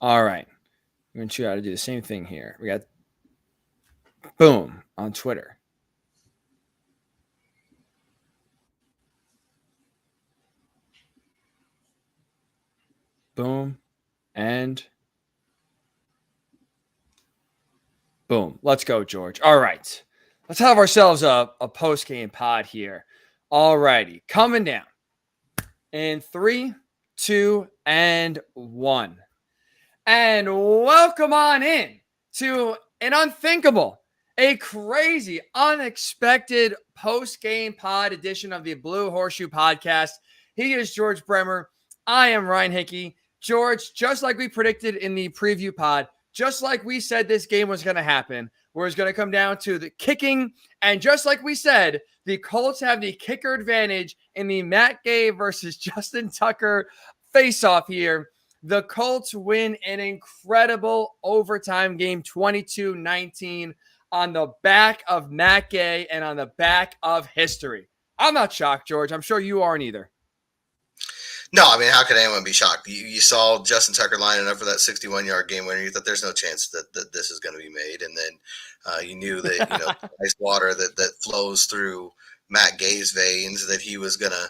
All right. I'm going to show you how to do the same thing here. We got boom on Twitter. Boom and boom. Let's go, George. All right. Let's have ourselves a post-game pod here. All righty. Coming down in 3, 2, and 1. And welcome on in to an unthinkable, a crazy, unexpected post-game pod edition of the Blue Horseshoe Podcast. He is George Bremer. I am Ryan Hickey. George, just like we predicted in the preview pod, just like we said this game was going to happen, where it's going to come down to the kicking, and just like we said, the Colts have the kicker advantage in the Matt Gay versus Justin Tucker face-off here. The Colts win an incredible overtime game, 22-19, on the back of Matt Gay and on the back of history. I'm not shocked, George. I'm sure you aren't either. No, I mean, how could anyone be shocked? You saw Justin Tucker lining up for that 61-yard game winner. You thought there's no chance that this is going to be made. And then you knew that, the ice water that flows through Matt Gay's veins, that he was going to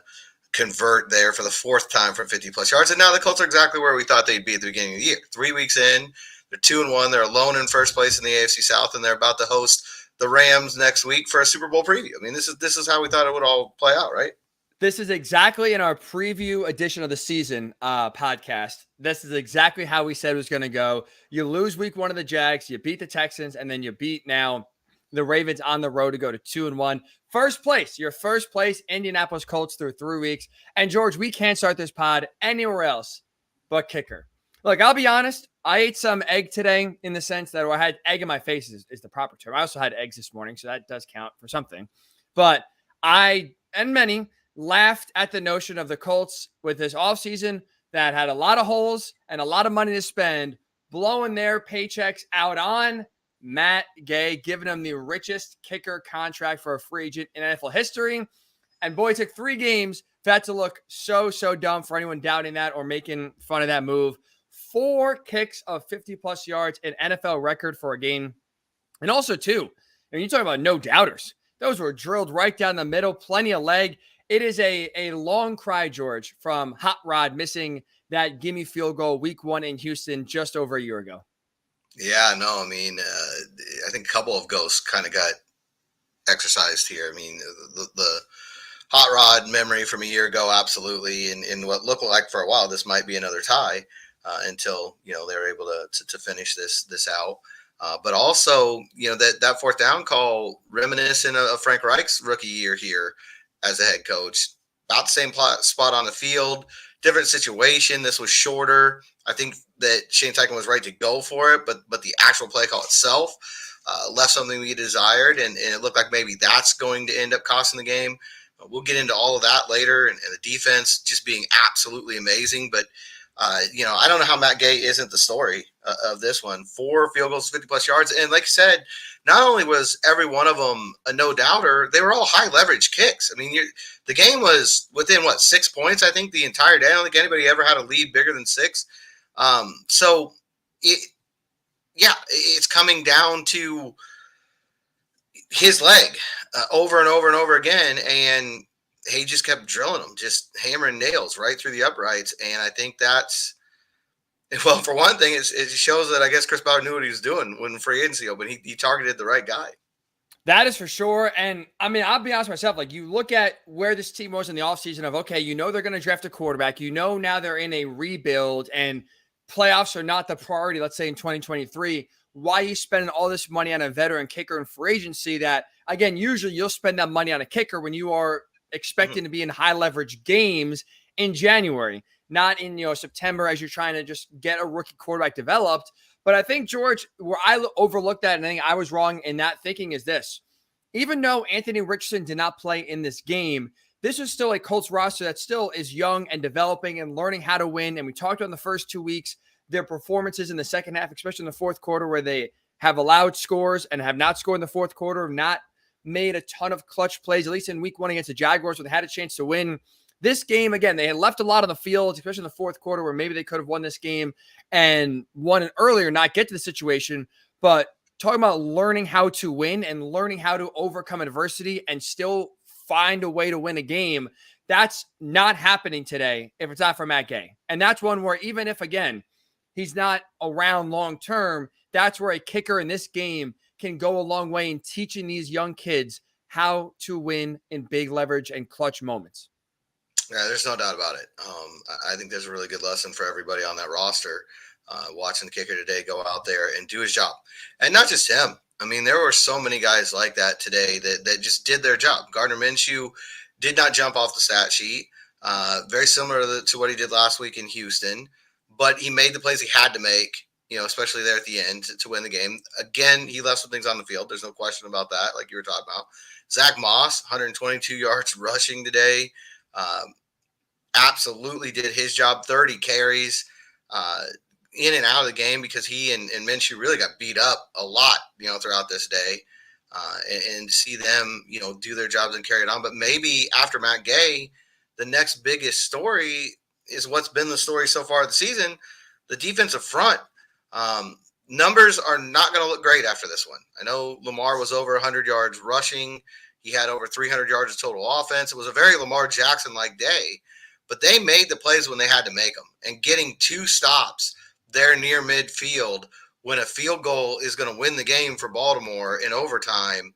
convert there for the fourth time for 50-plus yards. And now the Colts are exactly where we thought they'd be at the beginning of the year. 3 weeks in, they're 2-1. They're alone in first place in the AFC South, and they're about to host the Rams next week for a Super Bowl preview. I mean, this is how we thought it would all play out, right? This is exactly in our preview edition of the season podcast. This is exactly how we said it was going to go. You lose week 1 of the Jags, you beat the Texans, and then you beat now the Ravens on the road to go to 2-1. First place, your first place Indianapolis Colts through 3 weeks. And George, we can't start this pod anywhere else but kicker. Look, I'll be honest. I ate some egg today in the sense that I had egg in my face is the proper term. I also had eggs this morning, so that does count for something. But I and many laughed at the notion of the Colts with this offseason that had a lot of holes and a lot of money to spend, blowing their paychecks out on Matt Gay, giving him the richest kicker contract for a free agent in NFL history. And boy, it took 3 games for that to look so dumb for anyone doubting that or making fun of that move. 4 kicks of 50-plus yards, an NFL record for a game. And also, too, when you talk about no doubters, those were drilled right down the middle, plenty of leg. It is a long cry, George, from Hot Rod missing that gimme field goal week 1 in Houston just over a year ago. Yeah, no, I mean, I think a couple of ghosts kind of got exercised here. I mean, the Hot Rod memory from a year ago, absolutely, and what looked like for a while this might be another tie until they were able to finish this out. But also, that fourth down call reminiscent of Frank Reich's rookie year here as a head coach. About the same spot on the field, different situation. This was shorter. I think that Shane Teichen was right to go for it, but the actual play call itself left something we desired, and it looked like maybe that's going to end up costing the game. We'll get into all of that later, and the defense just being absolutely amazing. But I don't know how Matt Gay isn't the story of this one. 4 field goals, 50-plus yards. And like I said, not only was every one of them a no-doubter, they were all high-leverage kicks. I mean, the game was within, 6 points, I think, the entire day. I don't think anybody ever had a lead bigger than 6. So, it's coming down to his leg over and over and over again, and he just kept drilling them, just hammering nails right through the uprights. And I think that's, well, for one thing, it shows that I guess Chris Ballard knew what he was doing when free agency opened. He targeted the right guy. That is for sure. And I mean, I'll be honest with myself, like you look at where this team was in the offseason of, okay, they're going to draft a quarterback. Now they're in a rebuild and playoffs are not the priority, let's say in 2023. Why are you spending all this money on a veteran kicker in free agency that, again, usually you'll spend that money on a kicker when you are expecting to be in high leverage games in January, not in September as you're trying to just get a rookie quarterback developed. But I think, George, where I overlooked that and I think I was wrong in that thinking is this. Even though Anthony Richardson did not play in this game, this is still a Colts roster that still is young and developing and learning how to win. And we talked on the first 2 weeks, their performances in the second half, especially in the fourth quarter where they have allowed scores and have not scored in the fourth quarter, have not made a ton of clutch plays, at least in week 1 against the Jaguars where they had a chance to win. this game, again, they had left a lot on the field, especially in the fourth quarter, where maybe they could have won this game and won it earlier, not get to the situation. But talking about learning how to win and learning how to overcome adversity and still find a way to win a game, that's not happening today if it's not for Matt Gay. And that's one where even if, again, he's not around long term, that's where a kicker in this game can go a long way in teaching these young kids how to win in big leverage and clutch moments. Yeah, there's no doubt about it. I think there's a really good lesson for everybody on that roster. Watching the kicker today go out there and do his job. And not just him. I mean, there were so many guys like that today that just did their job. Gardner Minshew did not jump off the stat sheet. Very similar to what he did last week in Houston. But he made the plays he had to make, especially there at the end to win the game. Again, he left some things on the field. There's no question about that, like you were talking about. Zach Moss, 122 yards rushing today. Absolutely did his job, 30 carries in and out of the game because he and Minshew really got beat up a lot, throughout this day. And see them, do their jobs and carry it on. But maybe after Matt Gay, the next biggest story is what's been the story so far of the season, the defensive front. Numbers are not going to look great after this one. I know Lamar was over 100 yards rushing. He had over 300 yards of total offense. It was a very Lamar Jackson-like day, but they made the plays when they had to make them. And getting 2 stops there near midfield when a field goal is going to win the game for Baltimore in overtime,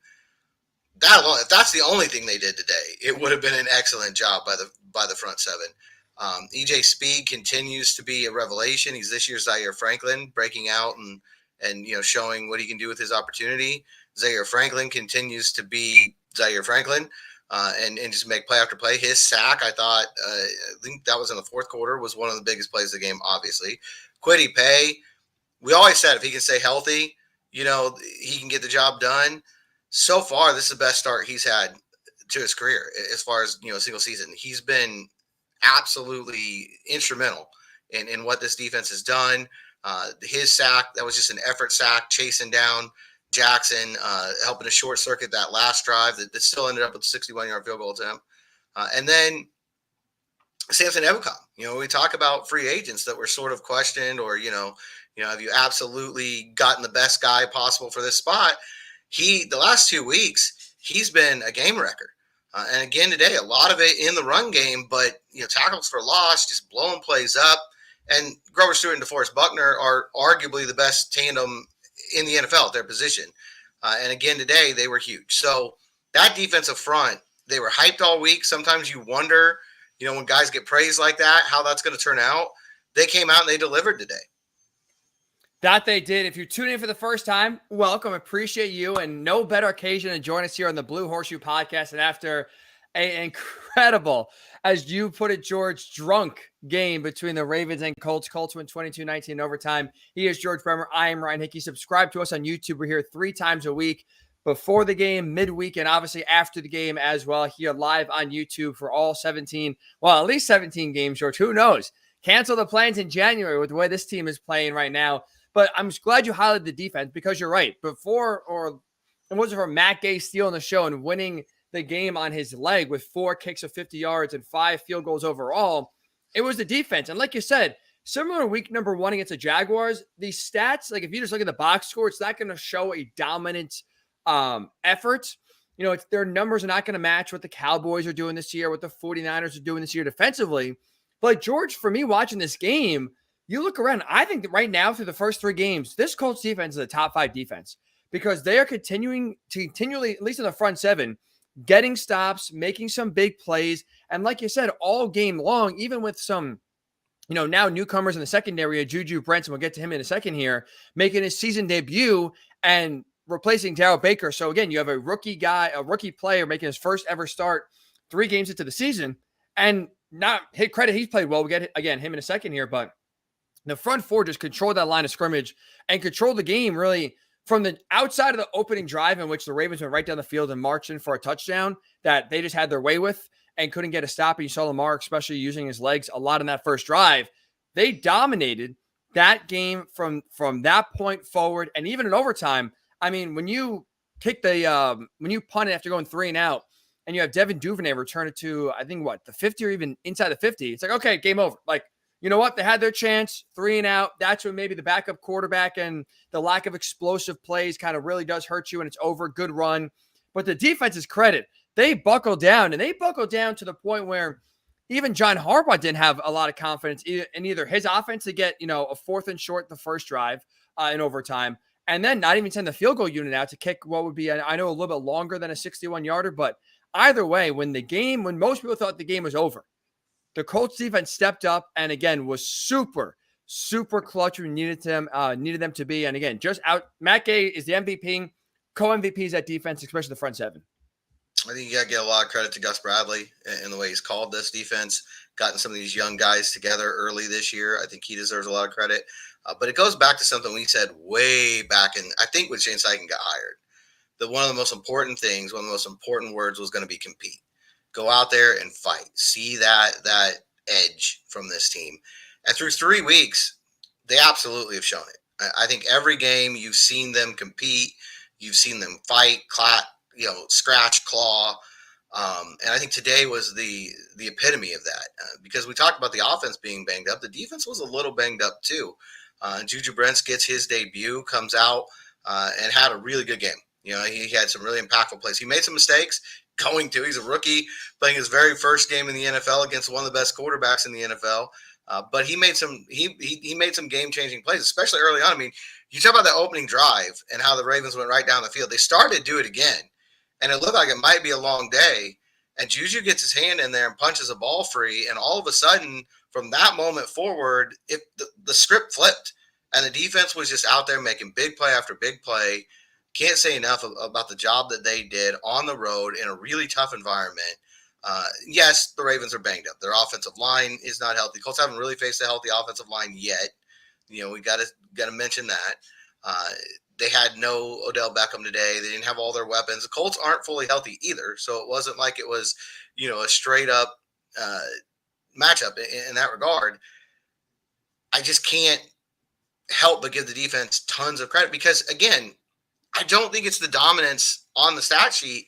if that's the only thing they did today, it would have been an excellent job by the front seven. EJ Speed continues to be a revelation. He's this year's Zaire Franklin, breaking out and showing what he can do with his opportunity. Zaire Franklin continues to be Zaire Franklin and just make play after play. His sack, I think that was in the fourth quarter, was one of the biggest plays of the game, obviously. Kwity Paye, we always said if he can stay healthy, he can get the job done. So far, this is the best start he's had to his career as far as, a single season. He's been absolutely instrumental in what this defense has done. His sack, that was just an effort sack, chasing down Jackson, helping to short circuit that last drive that still ended up with a 61-yard field goal attempt. And then Samson Ebukam, we talk about free agents that were sort of questioned or, have you absolutely gotten the best guy possible for this spot? The last 2 weeks, he's been a game wrecker. And again, today, a lot of it in the run game, but, tackles for loss, just blowing plays up. And Grover Stewart and DeForest Buckner are arguably the best tandem in the NFL at their position. And again, today, they were huge. So that defensive front, they were hyped all week. Sometimes you wonder, when guys get praised like that, how that's going to turn out. They came out and they delivered today. That they did. If you're tuning in for the first time, welcome. Appreciate you. And no better occasion to join us here on the Blue Horseshoe Podcast. And after an incredible, as you put it, George, drunk game between the Ravens and Colts. Colts win 22-19 in overtime. He is George Bremer. I am Ryan Hickey. Subscribe to us on YouTube. We're here 3 times a week, before the game, midweek, and obviously after the game as well, here live on YouTube for all 17, at least 17 games, George. Who knows? Cancel the plans in January with the way this team is playing right now. But I'm just glad you highlighted the defense because you're right. It wasn't for Matt Gay stealing the show and winning the game on his leg with 4 kicks of 50 yards and 5 field goals overall. It was the defense. And like you said, similar to week number 1 against the Jaguars, these stats, like if you just look at the box score, it's not going to show a dominant effort. Their numbers are not going to match what the Cowboys are doing this year, what the 49ers are doing this year defensively. But George, for me watching this game, you look around, I think that right now through the first 3 games, this Colts defense is a top 5 defense because they are continually, at least in the front 7, getting stops, making some big plays. And like you said, all game long, even with some, now newcomers in the secondary, Juju Brents, and we'll get to him in a second here, making his season debut and replacing Darrell Baker. So again, you have a rookie player making his first ever start 3 games into the season. And not hit credit, he's played well. We'll get, again, him in a second here, but the front 4 just controlled that line of scrimmage and controlled the game really from the outside of the opening drive in which the Ravens went right down the field and marched in for a touchdown that they just had their way with and couldn't get a stop. And you saw Lamar, especially using his legs a lot in that first drive. They dominated that game from that point forward. And even in overtime, I mean, when you kick when you punt it after going 3 and out, and you have Devin Duvernay return it to, I think, the 50 or even inside the 50. It's like, okay, game over. Like, you know what? They had their chance, 3 and out. That's when maybe the backup quarterback and the lack of explosive plays kind of really does hurt you, and it's over. Good run. But the defense's credit, they buckled down, and they buckled down to the point where even John Harbaugh didn't have a lot of confidence in either his offense to get, a 4th and short the first drive in overtime, and then not even send the field goal unit out to kick what would be, I know, a little bit longer than a 61-yarder, but either way, when most people thought the game was over, the Colts defense stepped up and again was super, super clutch. We needed them to be. And again, just out. Matt Gay is the MVP, co-MVPs at defense, especially the front seven. I think you got to give a lot of credit to Gus Bradley in the way he's called this defense, gotten some of these young guys together early this year. I think he deserves a lot of credit. But it goes back to something we said way back in, I think, when Shane Steichen got hired. That one of the most important things, one of the most important words was going to be compete. Go out there and fight. See that edge from this team. And through 3 weeks, they absolutely have shown it. I think every game you've seen them compete. You've seen them fight, scratch, claw. And I think today was the epitome of that. Because we talked about the offense being banged up. The defense was a little banged up too. Juju Brents gets his debut, comes out and had a really good game. He had some really impactful plays. He made some mistakes. He's a rookie playing his very first game in the NFL against one of the best quarterbacks in the NFL. But he made some he made some game-changing plays, especially early on. I mean, you talk about the opening drive and how the Ravens went right down the field. They started to do it again, and it looked like it might be a long day. And Juju gets his hand in there and punches a ball free, and all of a sudden, from that moment forward, the script flipped, and the defense was just out there making big play after big play. Can't say enough about the job that they did on the road in a really tough environment. Yes, the Ravens are banged up. Their offensive line is not healthy. Colts haven't really faced a healthy offensive line yet. We got to mention that. They had no Odell Beckham today. They didn't have all their weapons. The Colts aren't fully healthy either, so it wasn't like it was, a straight up matchup in that regard. I just can't help but give the defense tons of credit because, again, I don't think it's the dominance on the stat sheet.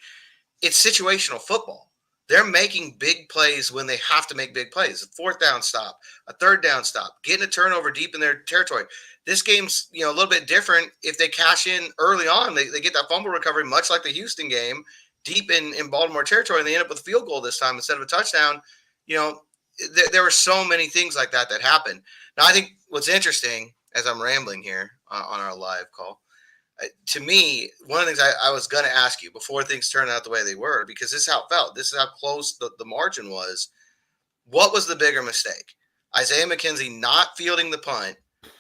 It's situational football. They're making big plays when they have to make big plays. A 4th down stop, a 3rd down stop, getting a turnover deep in their territory. This game's a little bit different. If they cash in early on, they get that fumble recovery, much like the Houston game, deep in Baltimore territory, and they end up with a field goal this time instead of a touchdown. There were so many things like that happened. Now, I think what's interesting, as I'm rambling here on our live call, to me, one of the things I was going to ask you before things turned out the way they were, because this is how it felt. This is how close the margin was. What was the bigger mistake? Isaiah McKenzie not fielding the punt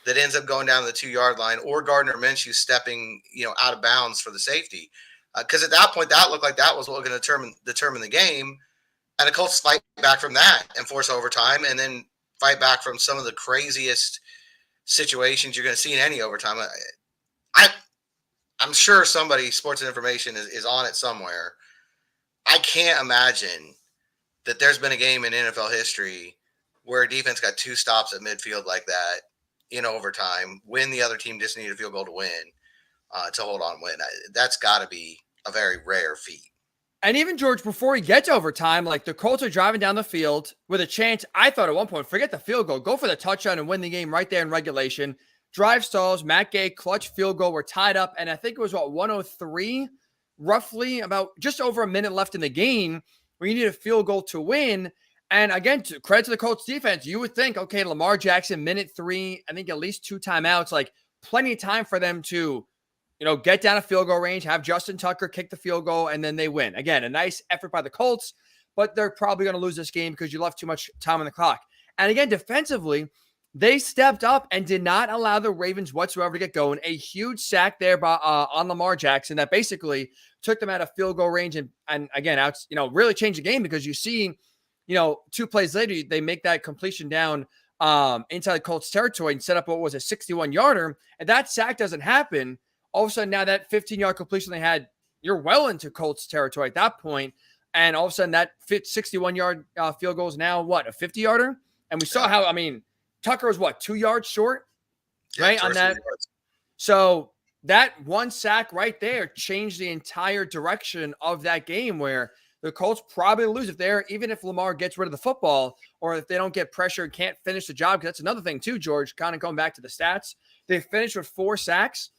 that ends up going down the 2-yard line, or Gardner Minshew stepping, out of bounds for the safety? Because at that point, that looked like that was what was going to determine the game. And the Colts fight back from that and force overtime, and then fight back from some of the craziest situations you're going to see in any overtime. I'm sure somebody, Sports Information, is on it somewhere. I can't imagine that there's been a game in NFL history where a defense got 2 stops at midfield like that in overtime when the other team just needed a field goal to win, to hold on and win. That's got to be a very rare feat. And even, George, before he gets overtime, like the Colts are driving down the field with a chance. I thought at one point, forget the field goal, go for the touchdown and win the game right there in regulation. Drive stalls, Matt Gay, clutch field goal. We're tied up. And I think it was 103, roughly, about just over a minute left in the game where you need a field goal to win. And again, credit to the Colts defense. You would think, okay, Lamar Jackson, minute 3, I think at least 2 timeouts, like plenty of time for them to, get down a field goal range, have Justin Tucker kick the field goal, and then they win. Again, a nice effort by the Colts, but they're probably going to lose this game because you left too much time on the clock. And again, defensively, they stepped up and did not allow the Ravens whatsoever to get going. A huge sack there by, on Lamar Jackson that basically took them out of field goal range and again, really changed the game because you see, 2 plays later, they make that completion down inside the Colts territory and set up what was a 61-yarder. And that sack doesn't happen. All of a sudden, now that 15-yard completion they had, you're well into Colts territory at that point. And all of a sudden, that 61-yard field goal is now, a 50-yarder? And we saw how, Tucker was 2 yards short, right, on that. So that one sack right there changed the entire direction of that game where the Colts probably lose even if Lamar gets rid of the football, or if they don't get pressure and can't finish the job. Because that's another thing too, George, kind of going back to the stats. They finished with 4 sacks.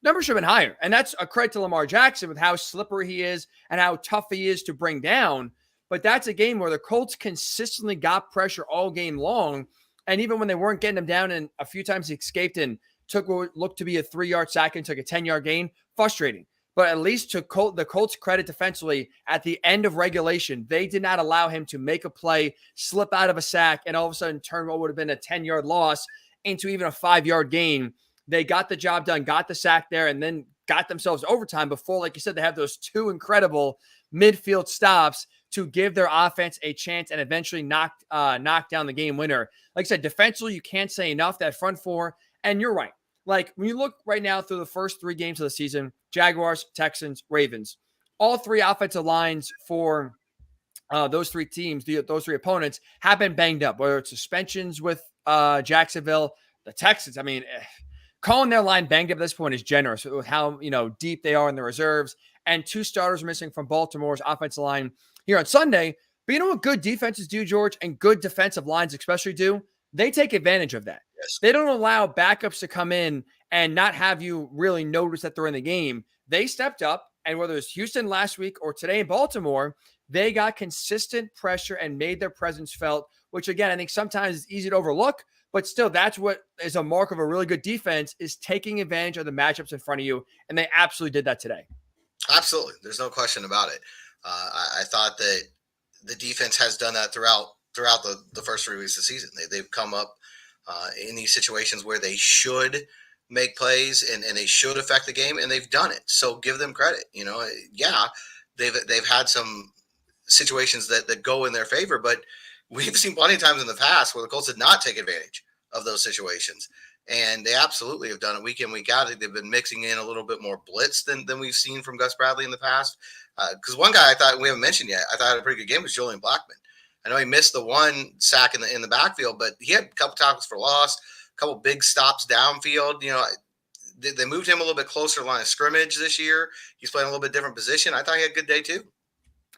Numbers should have been higher. And that's a credit to Lamar Jackson with how slippery he is and how tough he is to bring down. But that's a game where the Colts consistently got pressure all game long. And even when they weren't getting him down, and a few times he escaped and took what looked to be a 3-yard sack and took a 10-yard gain, frustrating. But at least to the Colts' credit defensively, at the end of regulation, they did not allow him to make a play, slip out of a sack, and all of a sudden turn what would have been a 10-yard loss into even a 5-yard gain. They got the job done, got the sack there, and then got themselves overtime before, like you said, they have those 2 incredible midfield stops to give their offense a chance and eventually knock down the game winner. Like I said, defensively, you can't say enough. That front 4, and you're right. Like, when you look right now through the first 3 games of the season, Jaguars, Texans, Ravens, all 3 offensive lines for those 3 teams, those 3 opponents, have been banged up, whether it's suspensions with Jacksonville, the Texans. I mean, calling their line banged up at this point is generous with how deep they are in the reserves, and 2 starters missing from Baltimore's offensive line here on Sunday. But you know what good defenses do, George, and good defensive lines especially do? They take advantage of that. Yes. They don't allow backups to come in and not have you really notice that they're in the game. They stepped up, and whether it's Houston last week or today in Baltimore, they got consistent pressure and made their presence felt, which, again, I think sometimes is easy to overlook. But still, that's what is a mark of a really good defense, is taking advantage of the matchups in front of you. And they absolutely did that today. Absolutely. There's no question about it. I thought that the defense has done that throughout the first 3 weeks of the season. They've come up in these situations where they should make plays and they should affect the game, and they've done it. So give them credit. Yeah, they've had some situations that go in their favor, but we've seen plenty of times in the past where the Colts did not take advantage of those situations. And they absolutely have done it week in, week out. They've been mixing in a little bit more blitz than we've seen from Gus Bradley in the past. Because one guy I thought we haven't mentioned yet, I thought had a pretty good game, was Julian Blackmon. I know he missed the 1 sack in the backfield, but he had a couple tackles for loss, a couple big stops downfield. They moved him a little bit closer to the line of scrimmage this year. He's playing a little bit different position. I thought he had a good day too.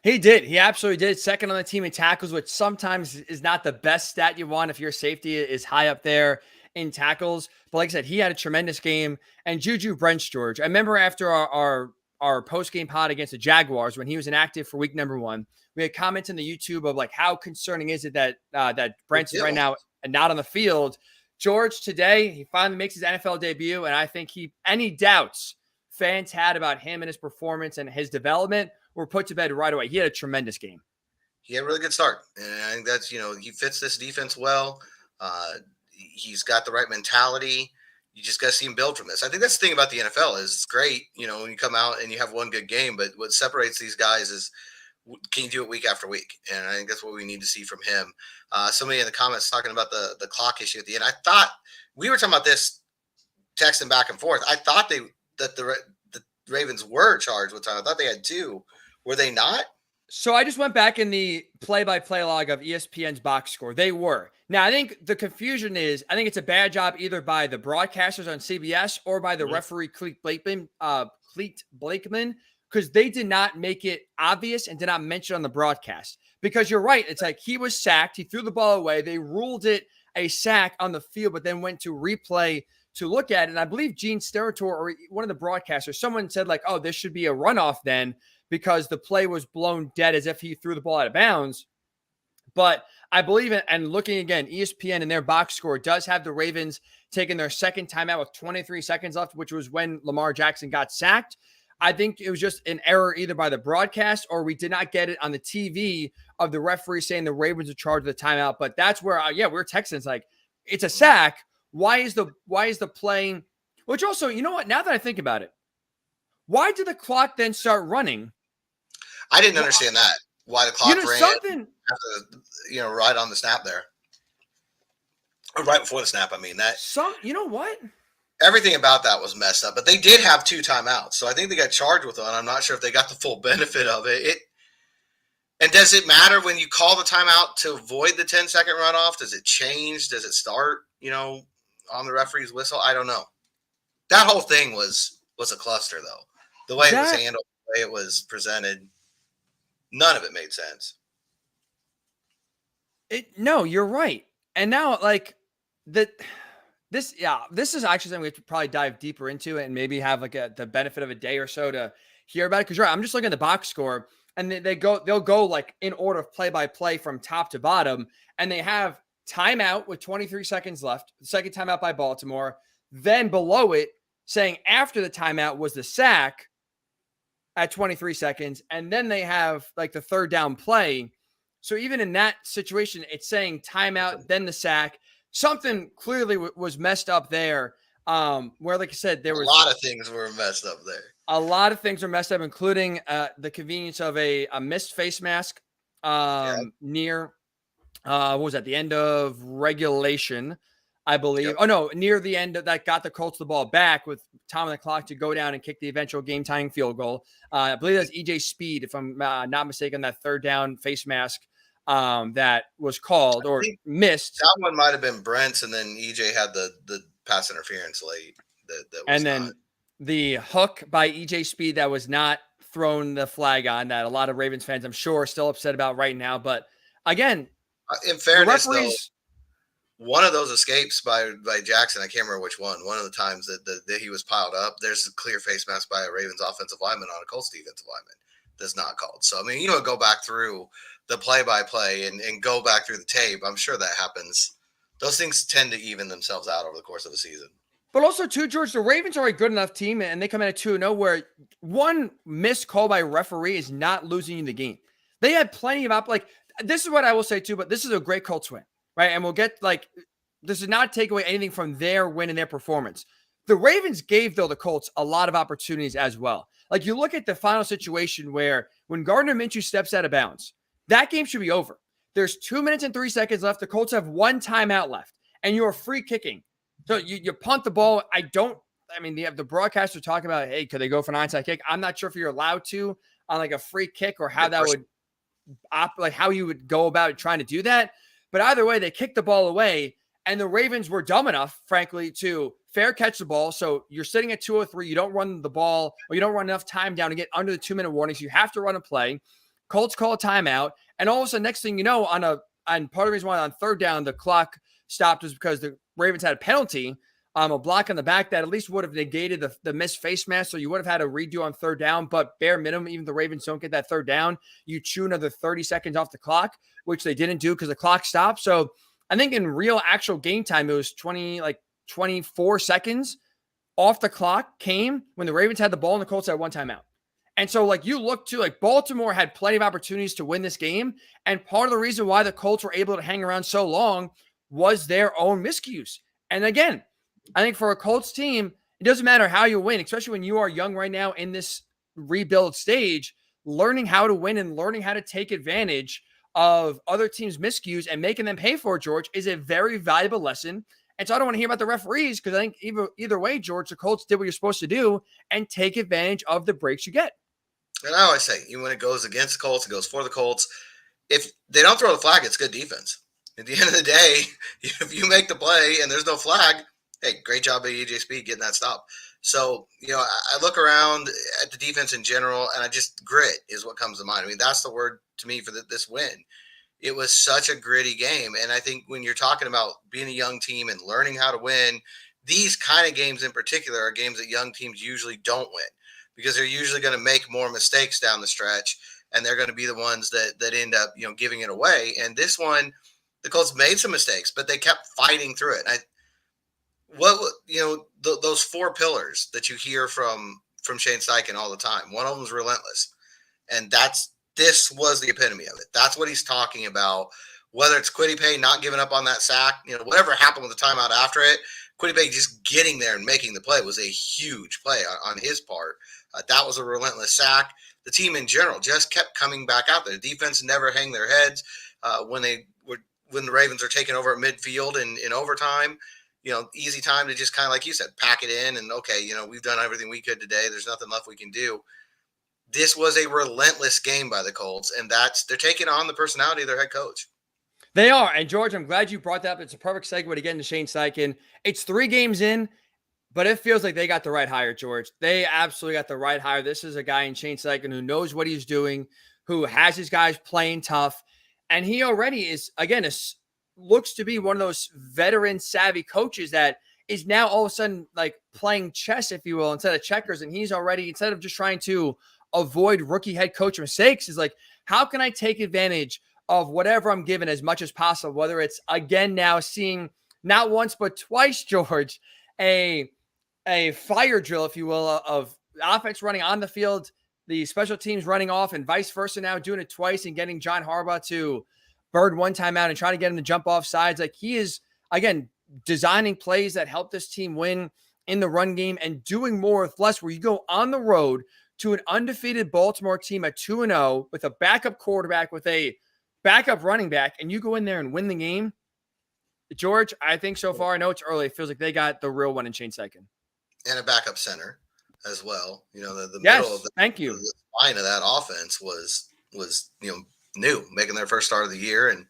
He did. He absolutely did. Second on the team in tackles, which sometimes is not the best stat you want if your safety is high up there in tackles. But like I said, he had a tremendous game. And Juju Brents, George, I remember after our post-game pod against the Jaguars, when he was inactive for week number 1, we had comments in the YouTube of like, how concerning is it that Brents is right now and not on the field. George, today, he finally makes his NFL debut, and I think any doubts fans had about him and his performance and his development were put to bed right away. He had a tremendous game. He had a really good start. And I think that's, he fits this defense well. He's got the right mentality. You just got to see him build from this. I think that's the thing about the NFL is it's great, when you come out and you have one good game, but what separates these guys is, can you do it week after week? And I think that's what we need to see from him. Somebody in the comments talking about the clock issue at the end. I thought we were talking about this, texting back and forth. I thought that the Ravens were charged with time. I thought they had 2. Were they not? So I just went back in the play-by-play log of ESPN's box score. They were. Now, I think the confusion is, I think it's a bad job either by the broadcasters on CBS or by the referee, Cleet Blakeman, because they did not make it obvious and did not mention it on the broadcast. Because you're right. It's like he was sacked. He threw the ball away. They ruled it a sack on the field, but then went to replay to look at it. And I believe Gene Steratore or one of the broadcasters, someone said like, oh, this should be a runoff then, because the play was blown dead as if he threw the ball out of bounds. But I believe in, and looking again, ESPN in their box score does have the Ravens taking their second timeout with 23 seconds left, which was when Lamar Jackson got sacked. I think it was just an error either by the broadcast or we did not get it on the TV of the referee saying the Ravens are charged with the timeout. But that's where, we're Texans. Like, it's a sack. Why is the playing? Which also, you know what? Now that I think about it, why did the clock then start running? I didn't understand that. Why the clock ran something after, right on the snap there, or right before the snap. I mean that. You know what? Everything about that was messed up. But they did have 2 timeouts, so I think they got charged with one. I'm not sure if they got the full benefit of it. And does it matter when you call the timeout to avoid the 10-second runoff? Does it change? Does it start? On the referee's whistle? I don't know. That whole thing was a cluster, though. The way it was handled, the way it was presented. None of it made sense. No, you're right. And now, like, this is actually something we have to probably dive deeper into and maybe have like the benefit of a day or so to hear about it. Because right, I'm just looking at the box score, and they'll go like in order of play by play from top to bottom, and they have timeout with 23 seconds left, the second timeout by Baltimore. Then below it, saying after the timeout was the sack at 23 seconds, and then they have like the third down play. So even in that situation, it's saying timeout, then the sack. Something clearly was messed up there. Where, like I said, there was a lot of things were messed up there. A lot of things are messed up, including the convenience of a missed face mask near what was that? The end of regulation, I believe. Yep. Oh no, near the end of that got the Colts the ball back with time on the clock to go down and kick the eventual game-tying field goal. I believe that's EJ Speed, if I'm not mistaken, that third down face mask that was called or missed. That one might have been Brent's, and then EJ had the pass interference late. That was and then the hook by EJ Speed that was not thrown the flag on, that a lot of Ravens fans, I'm sure, are still upset about right now. But again, in fairness, though, one of those escapes by Jackson, I can't remember which one. One of the times that he was piled up, there's a clear face mask by a Ravens offensive lineman on a Colts defensive lineman that's not called. So, I mean, go back through the play-by-play and go back through the tape. I'm sure that happens. Those things tend to even themselves out over the course of the season. But also, too, George, the Ravens are a good enough team, and they come in at 2-0 where one missed call by a referee is not losing you the game. They had plenty of this is what I will say, too, but this is a great Colts win, right? And we'll get, this does not take away anything from their win and their performance. The Ravens gave, though, the Colts a lot of opportunities as well. Like, you look at the final situation where when Gardner Minshew steps out of bounds, that game should be over. There's 2 minutes and 3 seconds left. The Colts have one timeout left, and you are free kicking. So you punt the ball. The broadcaster talking about, hey, could they go for an onside kick? I'm not sure if you're allowed to on like a free kick or how that would how you would go about trying to do that. But either way, they kicked the ball away, and the Ravens were dumb enough, frankly, to fair catch the ball. So you're sitting at 2:03. You don't run the ball, or you don't run enough time down to get under the 2-minute warning. So you have to run a play. Colts call a timeout, and all of a sudden, next thing you know, on part of the reason why on third down the clock stopped was because the Ravens had a penalty, a block on the back that at least would have negated the missed face mask. So you would have had a redo on third down, but bare minimum, even the Ravens don't get that third down, you chew another 30 seconds off the clock, which they didn't do because the clock stopped. So I think in real actual game time, it was 24 seconds off the clock came when the Ravens had the ball and the Colts had one timeout. And so you look to Baltimore had plenty of opportunities to win this game. And part of the reason why the Colts were able to hang around so long was their own miscues. And again, I think for a Colts team, it doesn't matter how you win, especially when you are young right now in this rebuild stage, learning how to win and learning how to take advantage of other teams' miscues and making them pay for it, George, is a very valuable lesson. And so I don't want to hear about the referees because I think either way, George, the Colts did what you're supposed to do and take advantage of the breaks you get. And I always say, when it goes against the Colts, it goes for the Colts. If they don't throw the flag, it's good defense. At the end of the day, if you make the play and there's no flag, hey, great job by EJ Speed getting that stop. So, I look around at the defense in general, and grit is what comes to mind. I mean, that's the word to me for this win. It was such a gritty game. And I think when you're talking about being a young team and learning how to win, these kind of games in particular are games that young teams usually don't win because they're usually going to make more mistakes down the stretch, and they're going to be the ones that end up, giving it away. And this one, the Colts made some mistakes, but they kept fighting through it. Those four pillars that you hear from Shane Steichen all the time, one of them is relentless. And this was the epitome of it. That's what he's talking about. Whether it's Kwity Paye not giving up on that sack, whatever happened with the timeout after it, Kwity Paye just getting there and making the play was a huge play on his part. That was a relentless sack. The team in general just kept coming back out there. The defense never hang their heads when the Ravens are taking over at midfield in overtime. Easy time to just kind of, like you said, pack it in and, okay, we've done everything we could today. There's nothing left we can do. This was a relentless game by the Colts, and they're taking on the personality of their head coach. They are. And, George, I'm glad you brought that up. It's a perfect segue to get into Shane Steichen. It's 3 games in, but it feels like they got the right hire, George. They absolutely got the right hire. This is a guy in Shane Steichen who knows what he's doing, who has his guys playing tough. And he already is, again, looks to be one of those veteran savvy coaches that is now all of a sudden like playing chess, if you will, instead of checkers. And he's already, instead of just trying to avoid rookie head coach mistakes, is like, how can I take advantage of whatever I'm given as much as possible? Whether it's, again, now seeing not once but twice, George, a fire drill, if you will, of offense running on the field, the special teams running off, and vice versa, now doing it twice and getting John Harbaugh to bird one time out and trying to get him to jump off sides. Like, he is, again, designing plays that help this team win in the run game and doing more with less, where you go on the road to an undefeated Baltimore team at 2-0 with a backup quarterback, with a backup running back, and you go in there and win the game. George, I think so far, I know it's early, it feels like they got the real one in Shane Steichen. And a backup center as well. You know, the yes, middle of the, thank you. The line of that offense was new, making their first start of the year, and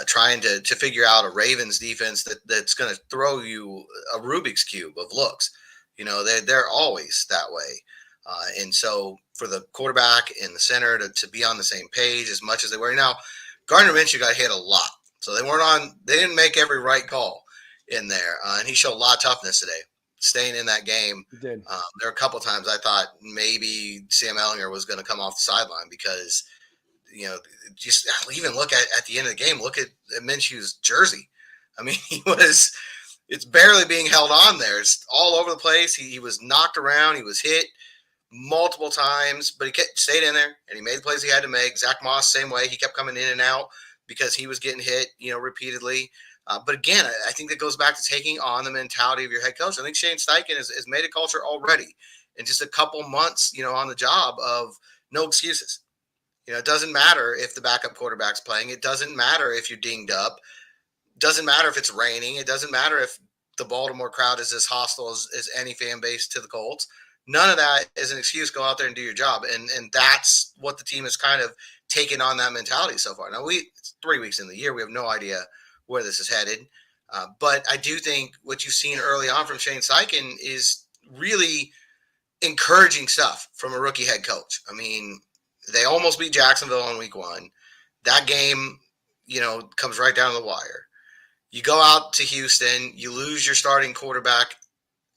trying to figure out a Ravens defense that's going to throw you a Rubik's Cube of looks. You know, they're always that way. And so for the quarterback and the center to be on the same page as much as they were. Now, Gardner Minshew got hit a lot. So they didn't make every right call in there. And he showed a lot of toughness today, staying in that game. He did. There are a couple of times I thought maybe Sam Ellinger was going to come off the sideline because, you know, just even look at the end of the game, look at Minshew's jersey. I mean, it's barely being held on there. It's all over the place. He was knocked around. He was hit multiple times, but he stayed in there and he made the plays he had to make. Zach Moss, same way. He kept coming in and out because he was getting hit, repeatedly. But again, I think that goes back to taking on the mentality of your head coach. I think Shane Steichen has made a culture already in just a couple months, on the job of no excuses. It doesn't matter if the backup quarterback's playing. It doesn't matter if you're dinged up. It doesn't matter if it's raining. It doesn't matter if the Baltimore crowd is as hostile as any fan base to the Colts. None of that is an excuse. Go out there and do your job. And that's what the team has kind of taken on that mentality so far. Now, it's 3 weeks in the year. We have no idea where this is headed. But I do think what you've seen early on from Shane Steichen is really encouraging stuff from a rookie head coach. I mean, they almost beat Jacksonville on week 1. That game, comes right down to the wire. You go out to Houston, you lose your starting quarterback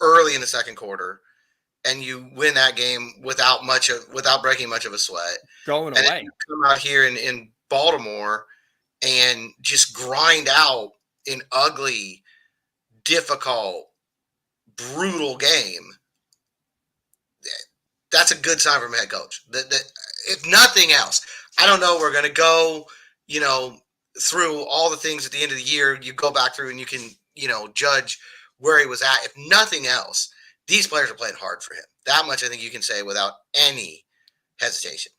early in the second quarter, and you win that game without breaking much of a sweat. Going and away. You come out here in Baltimore and just grind out an ugly, difficult, brutal game. That's a good sign from a head coach. That if nothing else, I don't know, we're going to go, through all the things at the end of the year. You go back through and you can, judge where he was at. If nothing else, these players are playing hard for him. That much I think you can say without any hesitation.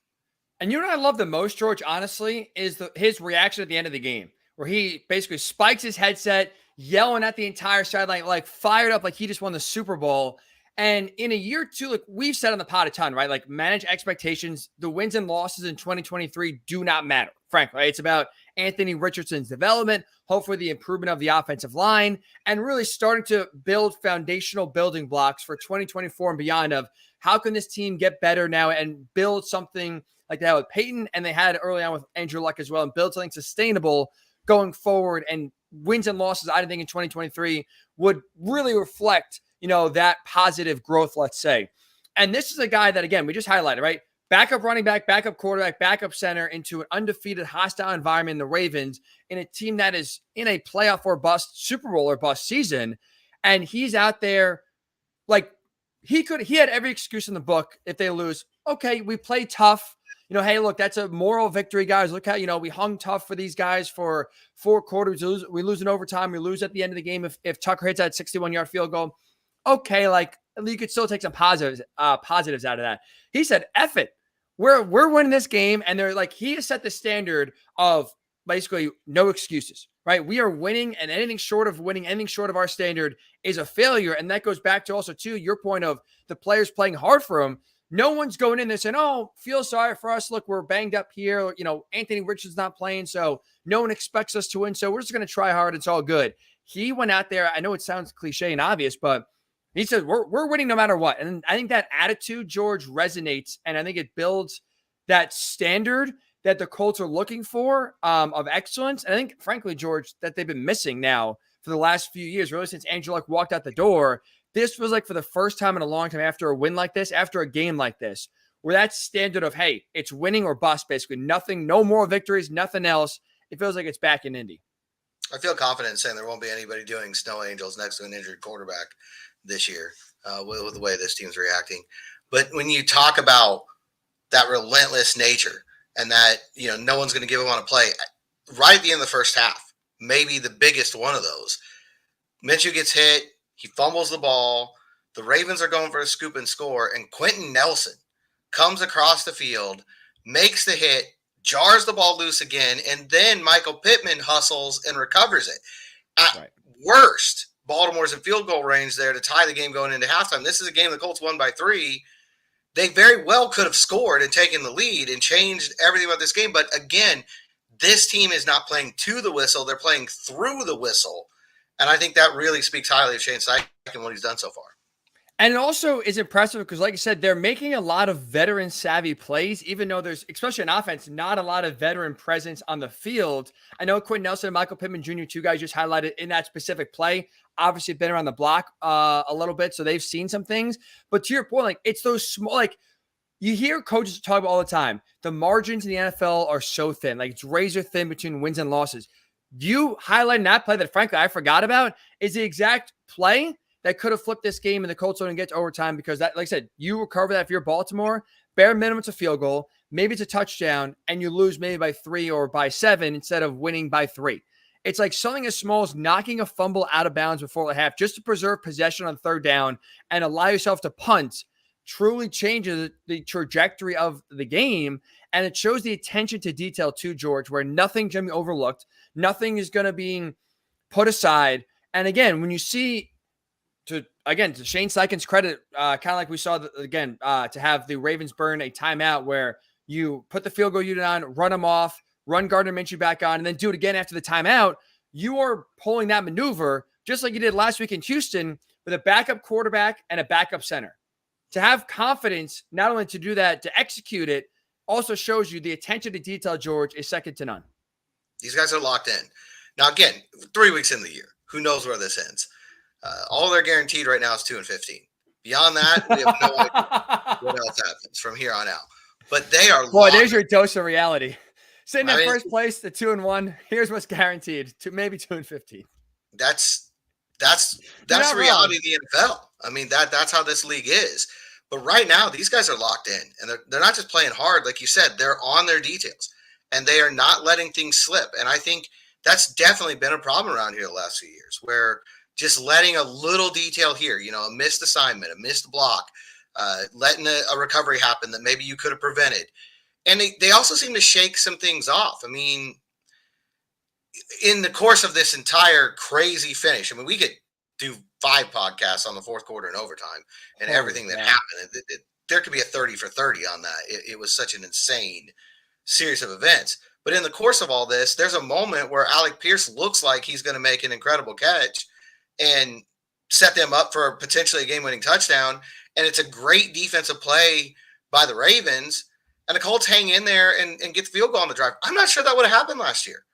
And you know what I love the most, George, honestly, is his reaction at the end of the game, where he basically spikes his headset, yelling at the entire sideline, like fired up, like he just won the Super Bowl. And in a year or two, like we've said on the pod a ton, right? Like, manage expectations. The wins and losses in 2023 do not matter, frankly. Right? It's about Anthony Richardson's development, hopefully the improvement of the offensive line, and really starting to build foundational building blocks for 2024 and beyond of how can this team get better now and build something like they had with Peyton and they had early on with Andrew Luck as well, and build something sustainable going forward. And wins and losses, I think in 2023 would really reflect, that positive growth, let's say. And this is a guy that, again, we just highlighted, right? Backup running back, backup quarterback, backup center into an undefeated hostile environment in the Ravens, in a team that is in a playoff or bust, Super Bowl or bust season. And he's out there like he had every excuse in the book if they lose. Okay, we played tough. Hey, look, that's a moral victory, guys. Look how, we hung tough for these guys for 4 quarters. We lose in overtime. We lose at the end of the game if Tucker hits that 61-yard field goal. Okay, like you could still take some positives out of that. He said, F it. We're winning this game. And they're like, he has set the standard of basically no excuses, right? We are winning, and anything short of winning, anything short of our standard is a failure. And that goes back to also, too, your point of the players playing hard for him. No one's going in there saying, oh, feel sorry for us. Look, we're banged up here. Anthony Richardson's not playing, so no one expects us to win. So we're just going to try hard. It's all good. He went out there. I know it sounds cliche and obvious, but he said, we're winning no matter what. And I think that attitude, George, resonates. And I think it builds that standard that the Colts are looking for of excellence. And I think, frankly, George, that they've been missing now for the last few years, really since Andrew Luck walked out the door. This feels like for the first time in a long time after a win like this, after a game like this, where that standard of, hey, it's winning or bust, basically. Nothing, no more victories, nothing else. It feels like it's back in Indy. I feel confident in saying there won't be anybody doing snow angels next to an injured quarterback this year with the way this team's reacting. But when you talk about that relentless nature and that, no one's going to give him on a play, right at the end of the first half, maybe the biggest one of those, Minshew gets hit, he fumbles the ball, the Ravens are going for a scoop and score, and Quentin Nelson comes across the field, makes the hit, jars the ball loose again, and then Michael Pittman hustles and recovers it. At worst, Baltimore's in field goal range there to tie the game going into halftime. This is a game the Colts won by 3. They very well could have scored and taken the lead and changed everything about this game. But again, this team is not playing to the whistle. They're playing through the whistle. And I think that really speaks highly of Shane Steichen and what he's done so far. And it also is impressive because, like I said, they're making a lot of veteran-savvy plays, even though there's, especially in offense, not a lot of veteran presence on the field. I know Quentin Nelson and Michael Pittman Jr., two guys just highlighted in that specific play, obviously been around the block a little bit, so they've seen some things. But to your point, like, it's those small, like, you hear coaches talk about all the time, the margins in the NFL are so thin. Like, it's razor thin between wins and losses. You highlighting that play that, frankly, I forgot about is the exact play that could have flipped this game and the Colts don't get to overtime because that, like I said, you recover that if you're Baltimore, bare minimum it's a field goal, maybe it's a touchdown, and you lose maybe by 3 or by 7 instead of winning by 3. It's like something as small as knocking a fumble out of bounds before the half just to preserve possession on third down and allow yourself to punt truly changes the trajectory of the game. And it shows the attention to detail too, George, where nothing's going to be overlooked. Nothing is going to be put aside. And again, when you see, to Shane Steichen's credit, kind of like we saw, to have the Ravens burn a timeout where you put the field goal unit on, run them off, run Gardner Minshew back on, and then do it again after the timeout, you are pulling that maneuver just like you did last week in Houston with a backup quarterback and a backup center. To have confidence, not only to do that, to execute it, also shows you the attention to detail, George, is second to none. These guys are locked in. Now, again, 3 weeks in the year. Who knows where this ends? All they're guaranteed right now is 2-15. Beyond that, we have no idea what else happens from here on out. But they are. Boy, there's your dose of reality. Sitting at first place, the 2-1. Here's what's guaranteed: maybe 2-15. That's the reality of the NFL. I mean, that's how this league is. But right now, these guys are locked in, and they're not just playing hard, like you said. They're on their details, and they are not letting things slip. And I think that's definitely been a problem around here the last few years, where just letting a little detail here, a missed assignment, a missed block, letting a recovery happen that maybe you could have prevented. And they also seem to shake some things off. I mean, in the course of this entire crazy finish, I mean, we could do 5 podcasts on the fourth quarter and overtime and everything that happened. There could be a 30 for 30 on that. It was such an insane series of events. But in the course of all this, there's a moment where Alec Pierce looks like he's going to make an incredible catch and set them up for potentially a game-winning touchdown. And it's a great defensive play by the Ravens. And the Colts hang in there and get the field goal on the drive. I'm not sure that would have happened last year.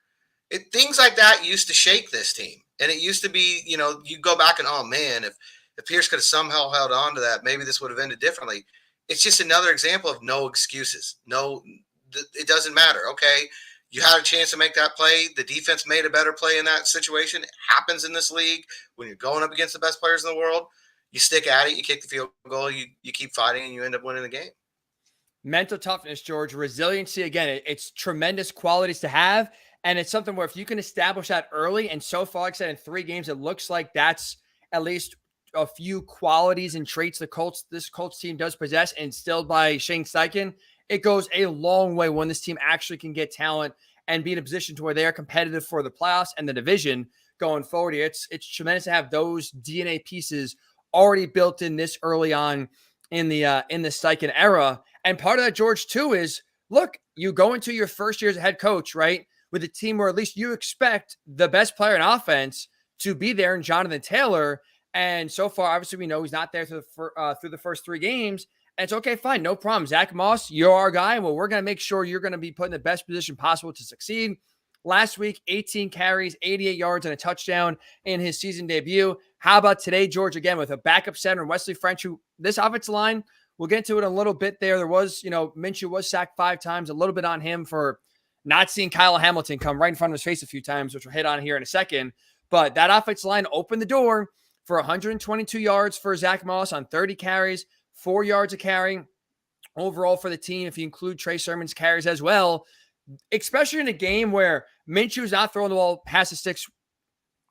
Things like that used to shake this team. And it used to be, you go back and, oh, man, if Pierce could have somehow held on to that, maybe this would have ended differently. It's just another example of no excuses. No, it doesn't matter. Okay, you had a chance to make that play. The defense made a better play in that situation. It happens in this league when you're going up against the best players in the world. You stick at it. You kick the field goal. You keep fighting, and you end up winning the game. Mental toughness, George. Resiliency, again, it's tremendous qualities to have. And it's something where if you can establish that early, and so far, like I said, in 3 games, it looks like that's at least a few qualities and traits this Colts team does possess, instilled by Shane Steichen. It goes a long way when this team actually can get talent and be in a position to where they are competitive for the playoffs and the division going forward. It's tremendous to have those DNA pieces already built in this early on in the Steichen era. And part of that, George, too, is, look, you go into your first year as a head coach, right, with a team where at least you expect the best player in offense to be there in Jonathan Taylor. And so far, obviously, we know he's not there through the first 3 games. And it's okay, fine, no problem. Zach Moss, you're our guy. Well, we're going to make sure you're going to be put in the best position possible to succeed. Last week, 18 carries, 88 yards, and a touchdown in his season debut. How about today, George, again, with a backup center and Wesley French, who this offensive line, we'll get to it a little bit there. There was, Minshew was sacked 5 times, a little bit on him for not seeing Kyle Hamilton come right in front of his face a few times, which we'll hit on here in a second. But that offensive line opened the door for 122 yards for Zach Moss on 30 carries, 4 yards a carry overall for the team, if you include Trey Sermon's carries as well, especially in a game where Minshew's not throwing the ball past the sticks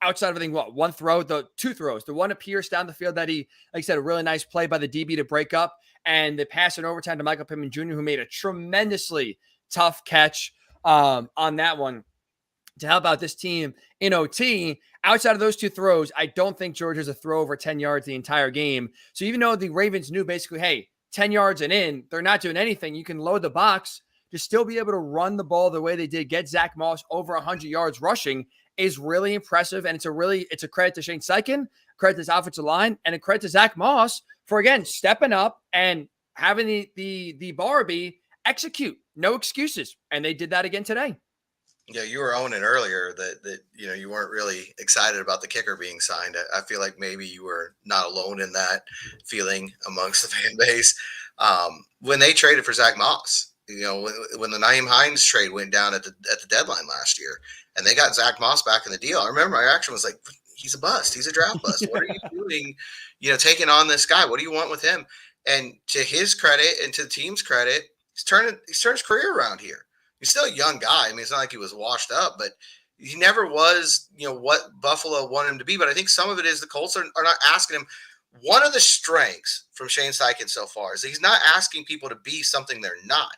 outside of everything. One throw, the 2 throws, the one to Pierce down the field that he, like I said, a really nice play by the DB to break up, and the pass in overtime to Michael Pittman Jr., who made a tremendously tough catch on that one to help out this team in OT. Outside of those 2 throws, I don't think George has a throw over 10 yards the entire game. So even though the Ravens knew basically, hey, 10 yards and in, they're not doing anything, you can load the box to still be able to run the ball the way they did, get Zach Moss over 100 yards rushing is really impressive. And it's a credit to Shane Steichen, credit to his offensive line, and a credit to Zach Moss for, again, stepping up and having the bar be execute. No excuses. And they did that again today. Yeah, you were owning earlier that you weren't really excited about the kicker being signed. I feel like maybe you were not alone in that feeling amongst the fan base. When they traded for Zach Moss, when the Nyheim Hines trade went down at the deadline last year, and they got Zach Moss back in the deal, I remember my reaction was like, he's a bust. He's a draft bust. What are you doing, taking on this guy? What do you want with him? And to his credit and to the team's credit, he's turned his career around here. He's still a young guy. I mean, it's not like he was washed up, but he never was, what Buffalo wanted him to be. But I think some of it is the Colts are not asking him. One of the strengths from Shane Steichen so far is that he's not asking people to be something they're not.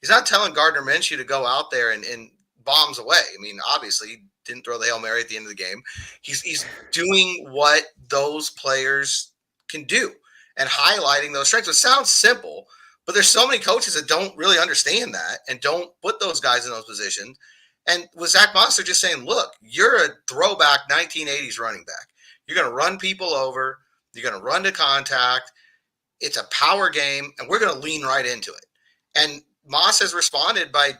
He's not telling Gardner Minshew to go out there and bombs away. I mean, obviously, he didn't throw the Hail Mary at the end of the game. He's doing what those players can do and highlighting those strengths. It sounds simple, but there's so many coaches that don't really understand that and don't put those guys in those positions. And with Zach Moss, they're just saying, look, you're a throwback 1980s running back. You're going to run people over. You're going to run to contact. It's a power game, and we're going to lean right into it. And Moss has responded by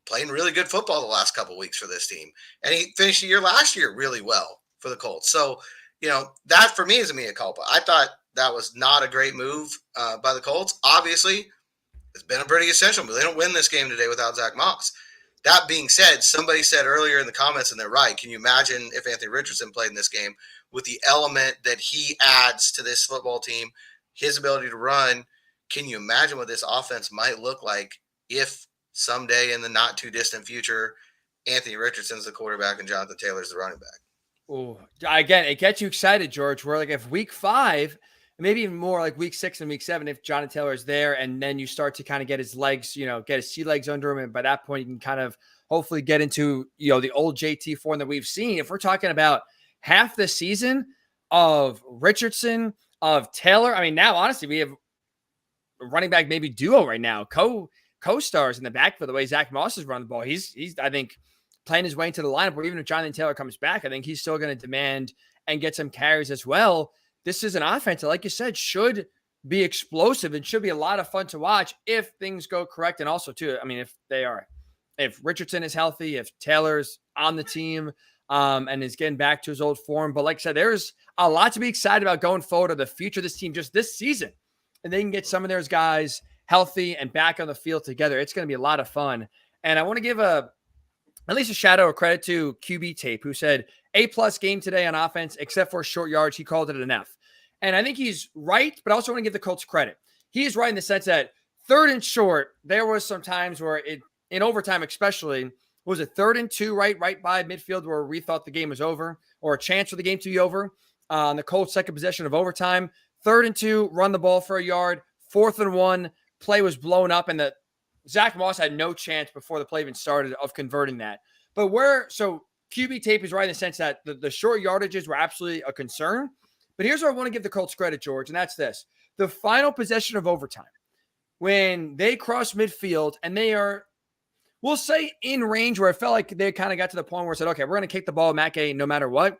playing really good football the last couple of weeks for this team. And he finished the year last year really well for the Colts. So, that for me is a mea culpa. I thought that was not a great move by the Colts. Obviously, it's been a pretty essential move. They don't win this game today without Zach Moss. That being said, somebody said earlier in the comments, and they're right, can you imagine if Anthony Richardson played in this game with the element that he adds to this football team, his ability to run? Can you imagine what this offense might look like if someday in the not too distant future, Anthony Richardson's the quarterback and Jonathan Taylor's the running back? Oh, again, it gets you excited, George. We're like, if week 5, maybe even more like week 6 and week 7, if Jonathan Taylor is there, and then you start to kind of get his legs, get his sea legs under him. And by that point, you can kind of hopefully get into, the old JT form that we've seen. If we're talking about half the season of Richardson, of Taylor, I mean, now, honestly, we have a running back maybe duo right now, co-stars in the backfield, the way Zach Moss is running the ball. He's I think, playing his way into the lineup, or even if Jonathan Taylor comes back, I think he's still going to demand and get some carries as well. This is an offense that, like you said, should be explosive and should be a lot of fun to watch if things go correct. And also, too, I mean, if Richardson is healthy, if Taylor's on the team and is getting back to his old form. But like I said, there's a lot to be excited about going forward of the future of this team just this season. And they can get some of those guys healthy and back on the field together. It's going to be a lot of fun. And I want to give at least a shout out or credit to QB Tape, who said A+ game today on offense, except for short yards. He called it an F. And I think he's right, but I also want to give the Colts credit. He is right in the sense that 3rd and short, there was some times where in overtime especially, was it 3rd and 2, right by midfield, where we thought the game was over, or a chance for the game to be over on the Colts' second possession of overtime. 3rd and 2, run the ball for a yard. 4th and 1, play was blown up, and Zach Moss had no chance before the play even started of converting that. But so QB Tape is right in the sense that the short yardages were absolutely a concern. But here's where I want to give the Colts credit, George, and that's this. The final possession of overtime, when they cross midfield and they are, we'll say, in range, where it felt like they kind of got to the point where it said, okay, we're going to kick the ball at Matt Gay no matter what.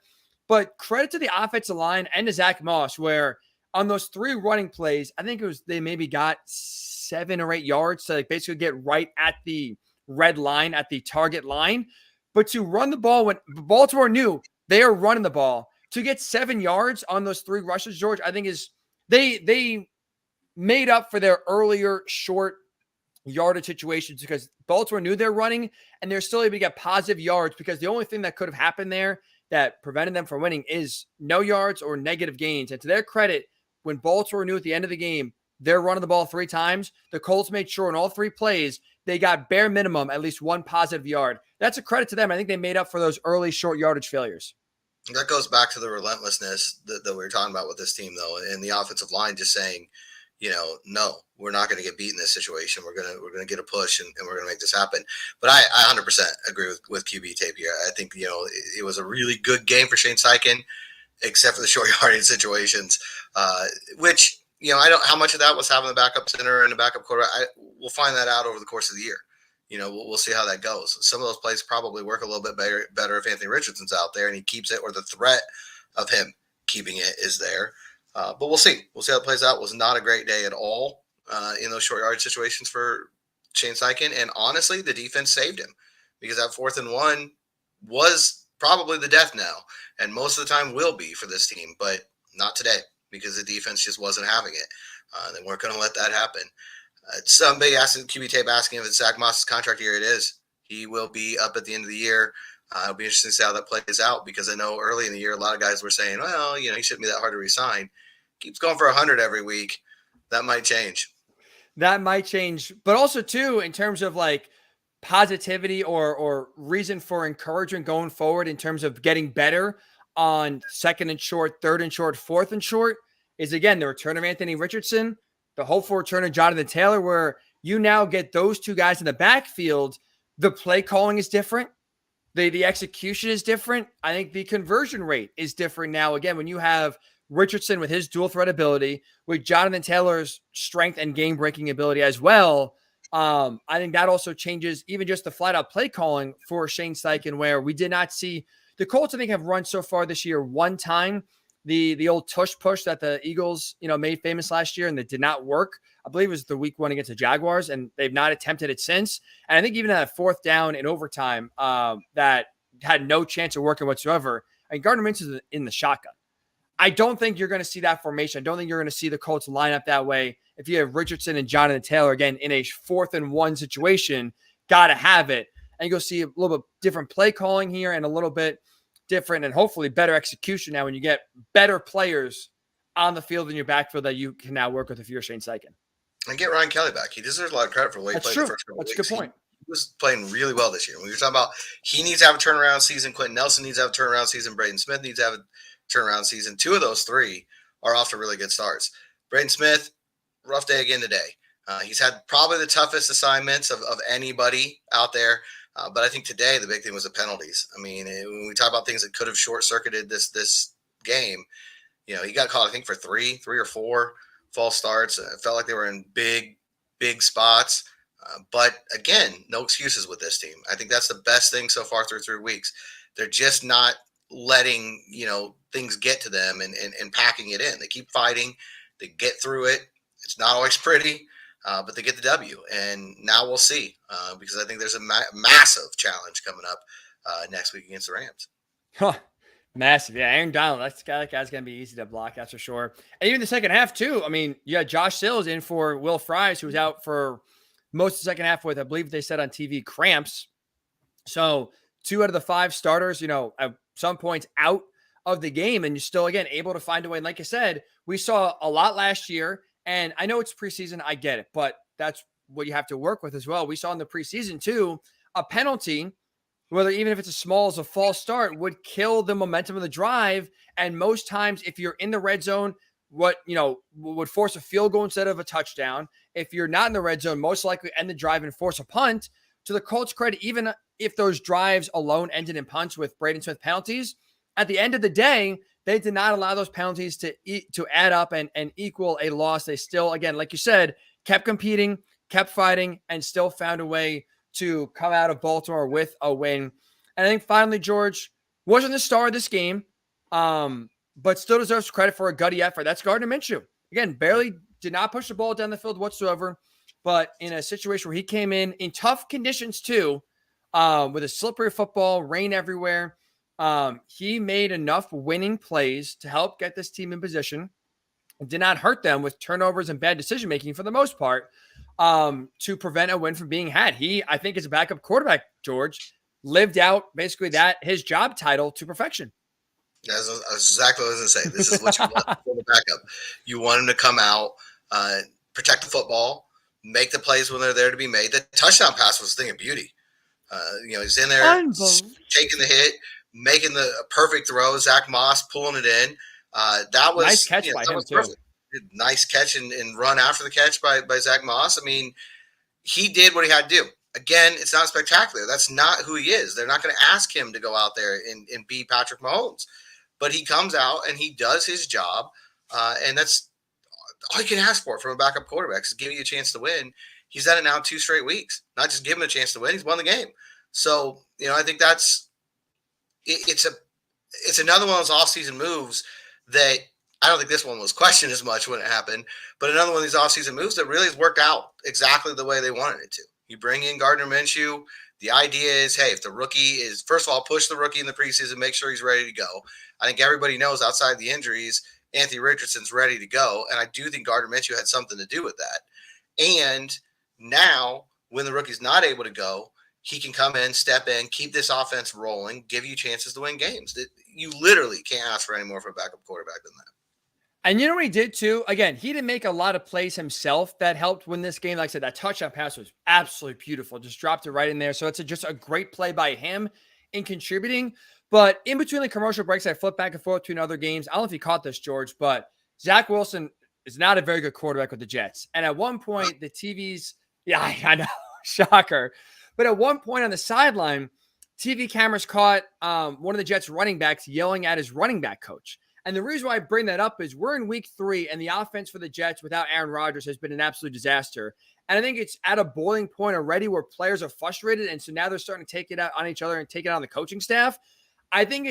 But credit to the offensive line and to Zach Moss, where on those 3 running plays, I think it was they maybe got 7 or 8 yards to like basically get right at the red line, at the target line. But to run the ball when Baltimore knew they are running the ball, to get 7 yards on those 3 rushes, George, I think is they made up for their earlier short yardage situations because Baltimore knew they're running and they're still able to get positive yards because the only thing that could have happened there that prevented them from winning is no yards or negative gains. And to their credit, when Baltimore knew at the end of the game they're running the ball 3 times, the Colts made sure in all 3 plays they got bare minimum at least 1 positive yard. That's a credit to them. I think they made up for those early short yardage failures. That goes back to the relentlessness that we were talking about with this team, though, and the offensive line just saying, no, we're not going to get beat in this situation. We're gonna get a push and we're gonna make this happen. But I 100% agree with QB tape here. I think it was a really good game for Shane Steichen, except for the short yardage situations, which I don't how much of that was having the backup center and the backup quarterback. We'll find that out over the course of the year. We'll see how that goes. Some of those plays probably work a little bit better if Anthony Richardson's out there and he keeps it, or the threat of him keeping it is there. But we'll see. We'll see how it plays out. It was not a great day at all in those short yard situations for Shane Steichen. And honestly, the defense saved him because that 4th and 1 was probably the death knell, and most of the time will be for this team, but not today because the defense just wasn't having it. They weren't going to let that happen. Somebody asked QB tape asking if it's Zach Moss's contract year. It is. He will be up at the end of the year. It'll be interesting to see how that plays out because I know early in the year a lot of guys were saying, well, he shouldn't be that hard to resign. Keeps going for 100 every week. That might change. That might change. But also, too, in terms of like positivity or reason for encouragement going forward in terms of getting better on 2nd and short, 3rd and short, 4th and short is, again, the return of Anthony Richardson, the hopeful return of Jonathan Taylor, where you now get those 2 guys in the backfield. The play calling is different. The execution is different. I think the conversion rate is different now. Again, when you have Richardson with his dual threat ability, with Jonathan Taylor's strength and game-breaking ability as well, I think that also changes even just the flat-out play calling for Shane Steichen, where we did not see the Colts, I think, have run so far this year one time the old tush push that the Eagles, made famous last year and that did not work. I believe it was the week 1 against the Jaguars, and they've not attempted it since. And I think even that 4th down in overtime that had no chance of working whatsoever, and Gardner Minshew is in the shotgun. I don't think you're going to see that formation. I don't think you're going to see the Colts line up that way. If you have Richardson and Jonathan Taylor, again, in a 4th and 1 situation, got to have it. And you'll see a little bit different play calling here and a little bit different and hopefully better execution now when you get better players on the field in your backfield that you can now work with if you're Shane Steichen. And get Ryan Kelly back. He deserves a lot of credit for the way he played the first couple That's weeks. A good point. He was playing really well this year. When you're talking about he needs to have a turnaround season, Quentin Nelson needs to have a turnaround season, Braden Smith needs to have a turnaround season. 2 of those 3 are off to really good starts. Braden Smith, rough day again today. He's had probably the toughest assignments of anybody out there. But I think today the big thing was the penalties. I mean, when we talk about things that could have short-circuited this game, he got caught, I think, for 3 or 4 false starts. It felt like they were in big spots. But again, no excuses with this team. I think that's the best thing so far through 3 weeks. They're just not letting, things get to them and packing it in. They keep fighting. They get through it. It's not always pretty. But they get the W, and now we'll see because I think there's a massive challenge coming up next week against the Rams. Huh. Massive. Yeah, Aaron Donald, that guy's going to be easy to block, that's for sure. And even the second half, too. I mean, you had Josh Sills in for Will Fries, who was out for most of the second half with, I believe they said on TV, cramps. So 2 out of the 5 starters, at some points out of the game, and you're still, again, able to find a way. And like I said, we saw a lot last year. And I know it's preseason, I get it, but that's what you have to work with as well. We saw in the preseason, too, a penalty, whether even if it's as small as a false start, would kill the momentum of the drive. And most times, if you're in the red zone, would force a field goal instead of a touchdown. If you're not in the red zone, most likely end the drive and force a punt. To the Colts' credit, even if those drives alone ended in punts with Braden Smith penalties, at the end of the day, they did not allow those penalties to add up and equal a loss. They still, again, like you said, kept competing, kept fighting, and still found a way to come out of Baltimore with a win. And I think finally, George, wasn't the star of this game. but still deserves credit for a gutty effort. That's Gardner Minshew. Again, barely did not push the ball down the field whatsoever, but in a situation where he came in tough conditions too, with a slippery football, rain everywhere, he made enough winning plays to help get this team in position. It did not hurt them with turnovers and bad decision-making for the most part, to prevent a win from being had. He, I think, as a backup quarterback, George, lived out basically his job title to perfection. That's exactly what I was going to say. This is what you want for the backup. You want him to come out, protect the football, make the plays when they're there to be made. The touchdown pass was a thing of beauty. He's in there taking the hit, making the perfect throw. Zach Moss pulling it in. That was nice catch by him too. Nice catch and run after the catch by Zach Moss. I mean, he did what he had to do. Again, it's not spectacular. That's not who he is. They're not going to ask him to go out there and be Patrick Mahomes. But he comes out and he does his job, and that's all you can ask for from a backup quarterback is give you a chance to win. He's done it now 2 straight weeks. Not just give him a chance to win; he's won the game. So I think that's it's another one of those offseason moves that I don't think this one was questioned as much when it happened, but another one of these offseason moves that really has worked out exactly the way they wanted it to. You bring in Gardner Minshew. The idea is, hey, if the rookie is, first of all, push the rookie in the preseason, make sure he's ready to go. I think everybody knows outside the injuries, Anthony Richardson's ready to go. And I do think Gardner Minshew had something to do with that. And now when the rookie's not able to go, he can come in, step in, keep this offense rolling, give you chances to win games. You literally can't ask for any more from a backup quarterback than that. And you know what he did too? Again, he didn't make a lot of plays himself that helped win this game. Like I said, that touchdown pass was absolutely beautiful. Just dropped it right in there. So it's just a great play by him in contributing. But in between the commercial breaks, I flipped back and forth between other games. I don't know if you caught this, George, but Zach Wilson is not a very good quarterback with the Jets. And at one point, the TVs, I know, shocker. But at one point on the sideline, TV cameras caught one of the Jets running backs yelling at his running back coach. And the reason why I bring that up is we're in week 3, and the offense for the Jets without Aaron Rodgers has been an absolute disaster. And I think it's at a boiling point already where players are frustrated, and so now they're starting to take it out on each other and take it out on the coaching staff. I think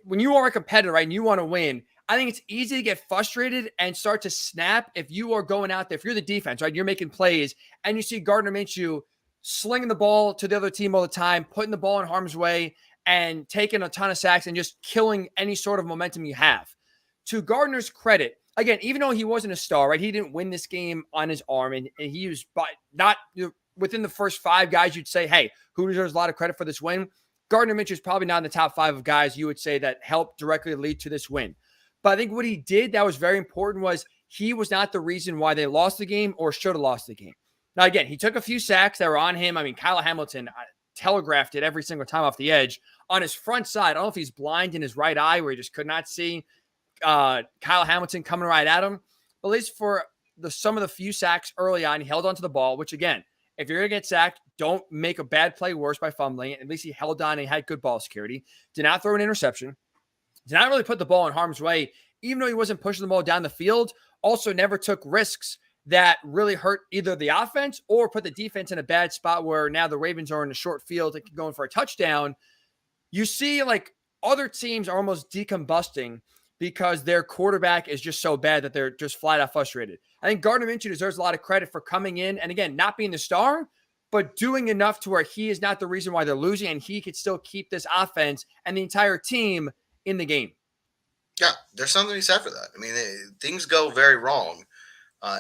when you are a competitor, right, and you want to win, I think it's easy to get frustrated and start to snap if you are going out there. If you're the defense, right, you're making plays, and you see Gardner Minshew slinging the ball to the other team all the time, putting the ball in harm's way, and taking a ton of sacks and just killing any sort of momentum you have. To Gardner's credit, again, even though he wasn't a star, right, he didn't win this game on his arm, and he was not within the first 5 guys you'd say, hey, who deserves a lot of credit for this win? Gardner Minshew is probably not in the top 5 of guys you would say that helped directly lead to this win. But I think what he did that was very important was he was not the reason why they lost the game or should have lost the game. Now, again, he took a few sacks that were on him. I mean, Kyle Hamilton telegraphed it every single time off the edge. On his front side, I don't know if he's blind in his right eye where he just could not see Kyle Hamilton coming right at him. But at least for some of the few sacks early on, he held onto the ball, which, again, if you're going to get sacked, don't make a bad play worse by fumbling it. At least he held on and he had good ball security. Did not throw an interception. Did not really put the ball in harm's way, even though he wasn't pushing the ball down the field. Also never took risks that really hurt either the offense or put the defense in a bad spot where now the Ravens are in a short field and going for a touchdown. You see, like, other teams are almost decombusting because their quarterback is just so bad that they're just flat out frustrated. I think Gardner Minshew deserves a lot of credit for coming in and, again, not being the star, but doing enough to where he is not the reason why they're losing, and he could still keep this offense and the entire team in the game. Yeah, there's something to be said for that. I mean, things go very wrong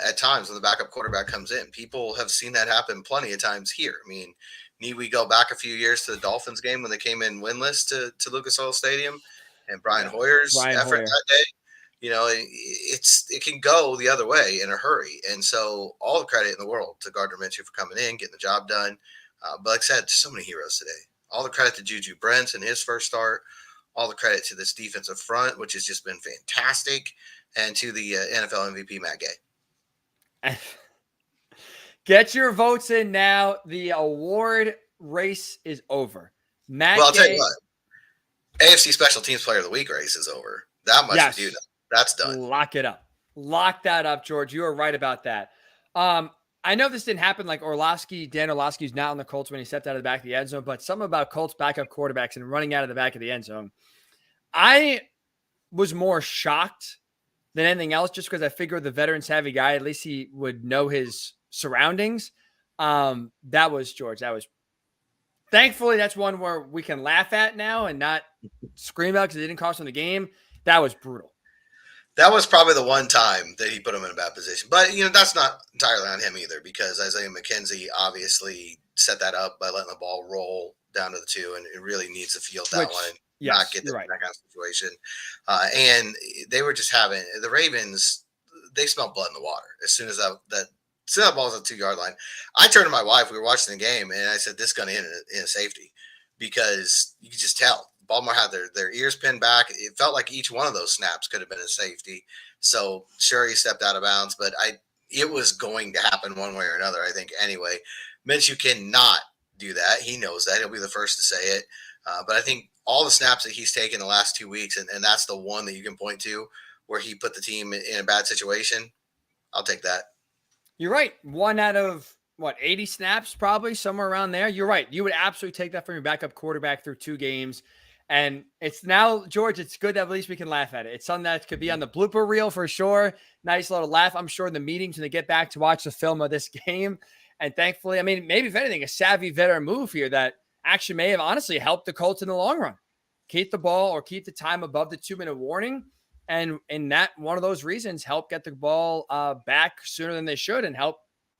at times when the backup quarterback comes in. People have seen that happen plenty of times here. I mean, need we go back a few years to the Dolphins game when they came in winless to Lucas Oil Stadium and Brian Hoyer's effort that day? It can go the other way in a hurry. And so all the credit in the world to Gardner Minshew for coming in, getting the job done. But like I said, so many heroes today. All the credit to Juju Brents in his first start. All the credit to this defensive front, which has just been fantastic. And to the NFL MVP, Matt Gay. Get your votes in now. The award race is over. Matt I'll Gay, tell you what. AFC Special Teams Player of the Week race is over. That much we do know. That's done. Lock it up. Lock that up, George. You are right about that. I know this didn't happen like Dan Orlovsky's not on the Colts when he stepped out of the back of the end zone, but something about Colts backup quarterbacks and running out of the back of the end zone. I was more shocked than anything else, just because I figured the veteran savvy guy, at least he would know his surroundings. That was George. Thankfully, that's one where we can laugh at now and not scream about because it didn't cost him the game. That was brutal. That was probably the one time that he put him in a bad position. But, that's not entirely on him either, because Isaiah McKenzie obviously set that up by letting the ball roll down to the 2, and it really needs to field that one, not get in that kind of situation. And they were just having – the Ravens, they smelled blood in the water as soon as that ball was on the 2-yard line. I turned to my wife. We were watching the game, and I said, this is going to end in a safety, because you could just tell. Baltimore had their ears pinned back. It felt like each one of those snaps could have been a safety. So sure, he stepped out of bounds, but it was going to happen one way or another, I think, anyway. Minshew cannot do that. He knows that. He'll be the first to say it. But I think all the snaps that he's taken the last 2 weeks, and that's the one that you can point to where he put the team in a bad situation, I'll take that. You're right. 1 out of 80 snaps, probably somewhere around there. You're right. You would absolutely take that from your backup quarterback through 2 games. And it's now, George, it's good that at least we can laugh at it. It's something that could be on the blooper reel for sure. Nice little laugh, I'm sure, in the meetings when they get back to watch the film of this game. And thankfully, I mean, maybe if anything, a savvy veteran move here that actually may have honestly helped the Colts in the long run. Keep the ball or keep the time above the 2-minute warning. And in that, one of those reasons, help get the ball back sooner than they should and help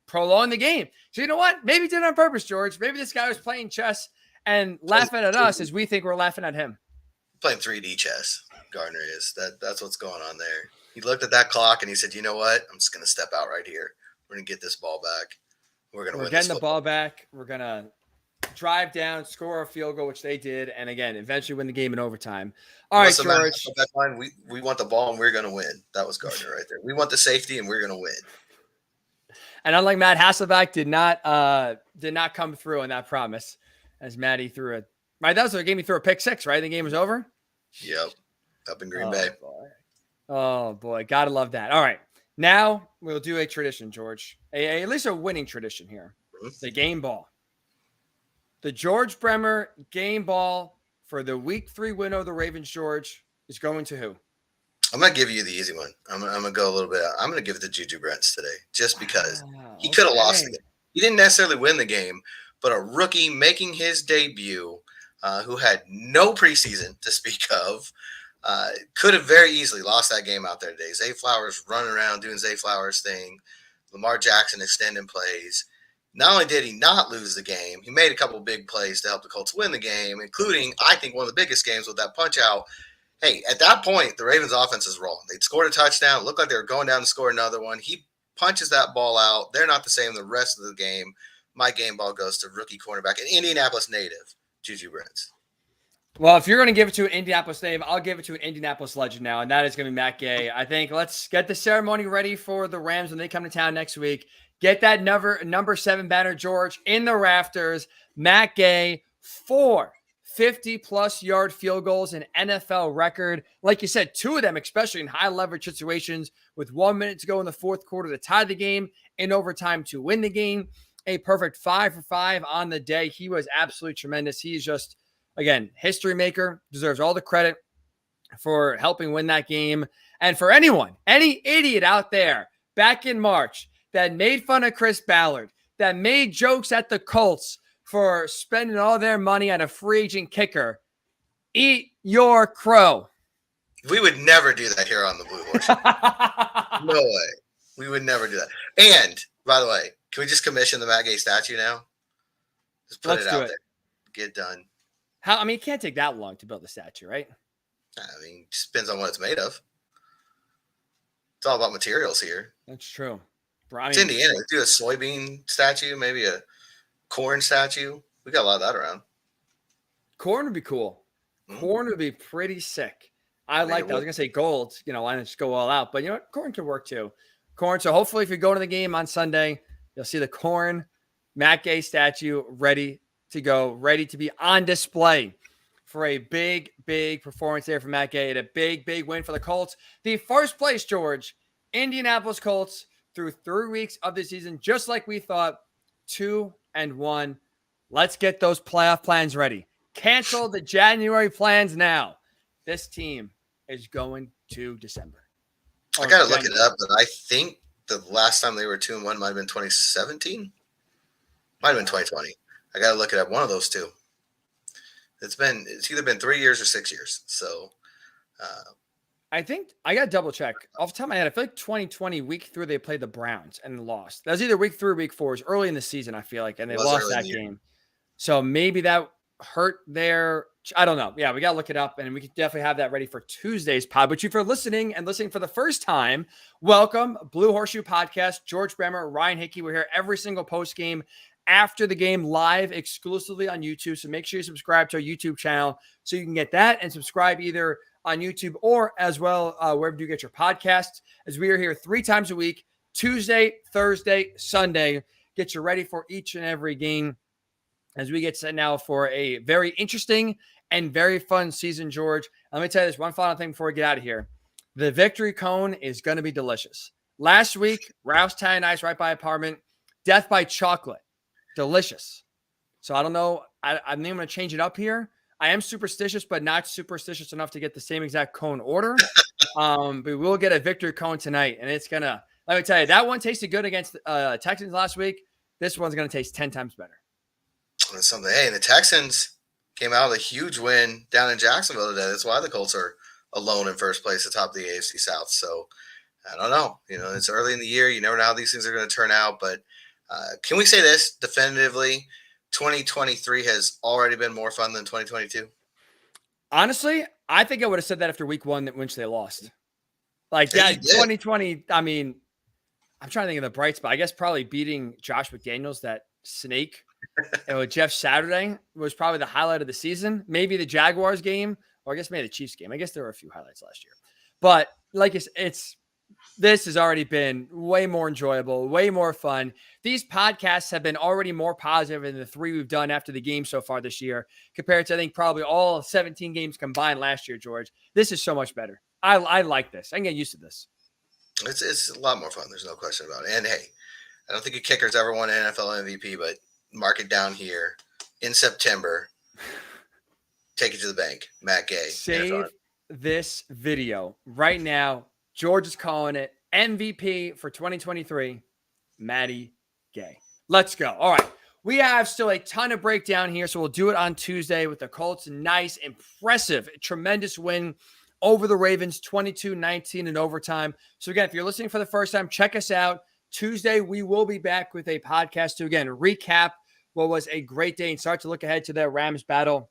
prolong the game. So you know what? Maybe he did it on purpose, George. Maybe this guy was playing chess and laughing at us as we think we're laughing at him. Playing 3D chess, Gardner is. That's what's going on there. He looked at that clock and he said, you know what? I'm just going to step out right here. We're going to get this ball back. We're going to win this. We're getting the ball back. We're going to drive down, score a field goal, which they did, and again, eventually win the game in overtime. All right, George. We want the ball and we're going to win. That was Gardner right there. We want the safety and we're going to win. And unlike Matt Hasselbeck, did not come through on that promise. As Matty threw it. Right, that was the game he threw a pick 6, right? The game was over? Yep. Up in Green Bay. Boy. Oh, boy. Gotta love that. All right. Now we'll do a tradition, George. At least a winning tradition here. Mm-hmm. The game ball. The George Bremer game ball for the week 3 win over the Ravens, George, is going to who? I'm going to give you the easy one. I'm going to go a little bit. I'm going to give it to Juju Brents today, just because he could have lost the game. He didn't necessarily win the game, but a rookie making his debut who had no preseason to speak of could have very easily lost that game out there today. Zay Flowers running around doing Zay Flowers thing. Lamar Jackson extending plays. Not only did he not lose the game, he made a couple big plays to help the Colts win the game, including, I think, one of the biggest games with that punch out. Hey, at that point, the Ravens offense is rolling. They'd scored a touchdown. It looked like they were going down to score another one. He punches that ball out. They're not the same the rest of the game. My game ball goes to rookie cornerback, an Indianapolis native, Juju Brents. Well, if you're going to give it to an Indianapolis native, I'll give it to an Indianapolis legend now, and that is going to be Matt Gay. I think let's get the ceremony ready for the Rams when they come to town next week. Get that number 7 banner, George, in the rafters. Matt Gay, 4 50-plus yard field goals, an NFL record. Like you said, 2 of them, especially in high-leverage situations, with 1 minute to go in the fourth quarter to tie the game, in overtime to win the game. A perfect 5 for 5 on the day. He was absolutely tremendous. He's just, again, history maker, deserves all the credit for helping win that game. And for anyone, any idiot out there back in March that made fun of Chris Ballard, that made jokes at the Colts for spending all their money on a free agent kicker, eat your crow. We would never do that here on the Blue Horse. No way. We would never do that. And, by the way, can we just commission the Matt Gay statue now? Just put it out there. Get it done. I mean, it can't take that long to build a statue, right? I mean, it just depends on what it's made of. It's all about materials here. That's true. It's Indiana. Let's do a soybean statue, maybe a corn statue. We got a lot of that around. Corn would be cool. Corn would be pretty sick. I like that. I was going to say gold. Why not just go all out? But you know what? Corn could work too. Corn. So hopefully if you go to the game on Sunday, you'll see the corn Matt Gay statue ready to go, ready to be on display for a big, big performance there for Matt Gay and a big, big win for the Colts. The first place, George, Indianapolis Colts through 3 weeks of the season, just like we thought, 2-1. Let's get those playoff plans ready. Cancel the January plans now. This team is going to December. I got to look it up, but I think the last time they were 2-1 might have been 2017. Might have been 2020. I got to look it up. One of those two. It's either been 3 years or 6 years. So I think I got to double check. Off the top of my head, I feel like 2020 week 3 they played the Browns and lost. That was either week 3 or week 4. It was early in the season, I feel like, and they lost that game. So maybe that hurt their. I don't know. Yeah, we got to look it up, and we can definitely have that ready for Tuesday's pod. But if you're listening for the first time, welcome, Blue Horseshoe Podcast. George Bremer, Ryan Hickey. We're here every single post game, after the game, live exclusively on YouTube. So make sure you subscribe to our YouTube channel so you can get that and subscribe either on YouTube or as well wherever you get your podcasts, as we are here 3 times a week, Tuesday, Thursday, Sunday. Get you ready for each and every game as we get set now for a very interesting and very fun season, George. Let me tell you this one final thing before we get out of here. The victory cone is going to be delicious. Last week, Ralph's Italian Ice right by apartment, death by chocolate. Delicious. So I don't know. I think I'm going to change it up here. I am superstitious, but not superstitious enough to get the same exact cone order. But we will get a victory cone tonight, and it's going to, let me tell you, that one tasted good against Texans last week. This one's going to taste 10 times better. That's something. Hey, and the Texans came out with a huge win down in Jacksonville today. That's why the Colts are alone in first place atop the AFC South. So I don't know. It's early in the year. You never know how these things are going to turn out. But can we say this definitively? 2023 has already been more fun than 2022. Honestly, I think I would have said that after week 1, which they lost. Like that 2020, I mean, I'm trying to think of the bright spot. I guess probably beating Josh McDaniels, that snake, and with Jeff Saturday was probably the highlight of the season. Maybe the Jaguars game, or I guess maybe the Chiefs game. I guess there were a few highlights last year. But like this has already been way more enjoyable, way more fun. These podcasts have been already more positive than the 3 we've done after the game so far this year, compared to, I think, probably all 17 games combined last year, George. This is so much better. I like this. I can get used to this. It's a lot more fun. There's no question about it. And, hey, I don't think a kicker's ever won an NFL MVP, but mark it down here in September. Take it to the bank. Matt Gay. Save this video right now. George is calling it MVP for 2023, Matty Gay. Let's go. All right. We have still a ton of breakdown here, so we'll do it on Tuesday with the Colts. Nice, impressive, tremendous win over the Ravens, 22-19 in overtime. So again, if you're listening for the first time, check us out. Tuesday, we will be back with a podcast to, again, recap what was a great day and start to look ahead to that Rams battle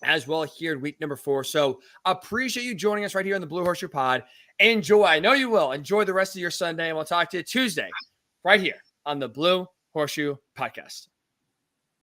as well here in week number 4. So appreciate you joining us right here on the Blue Horseshoe Pod. Enjoy. I know you will. Enjoy the rest of your Sunday, and we'll talk to you Tuesday right here on the Blue Horseshoe Podcast.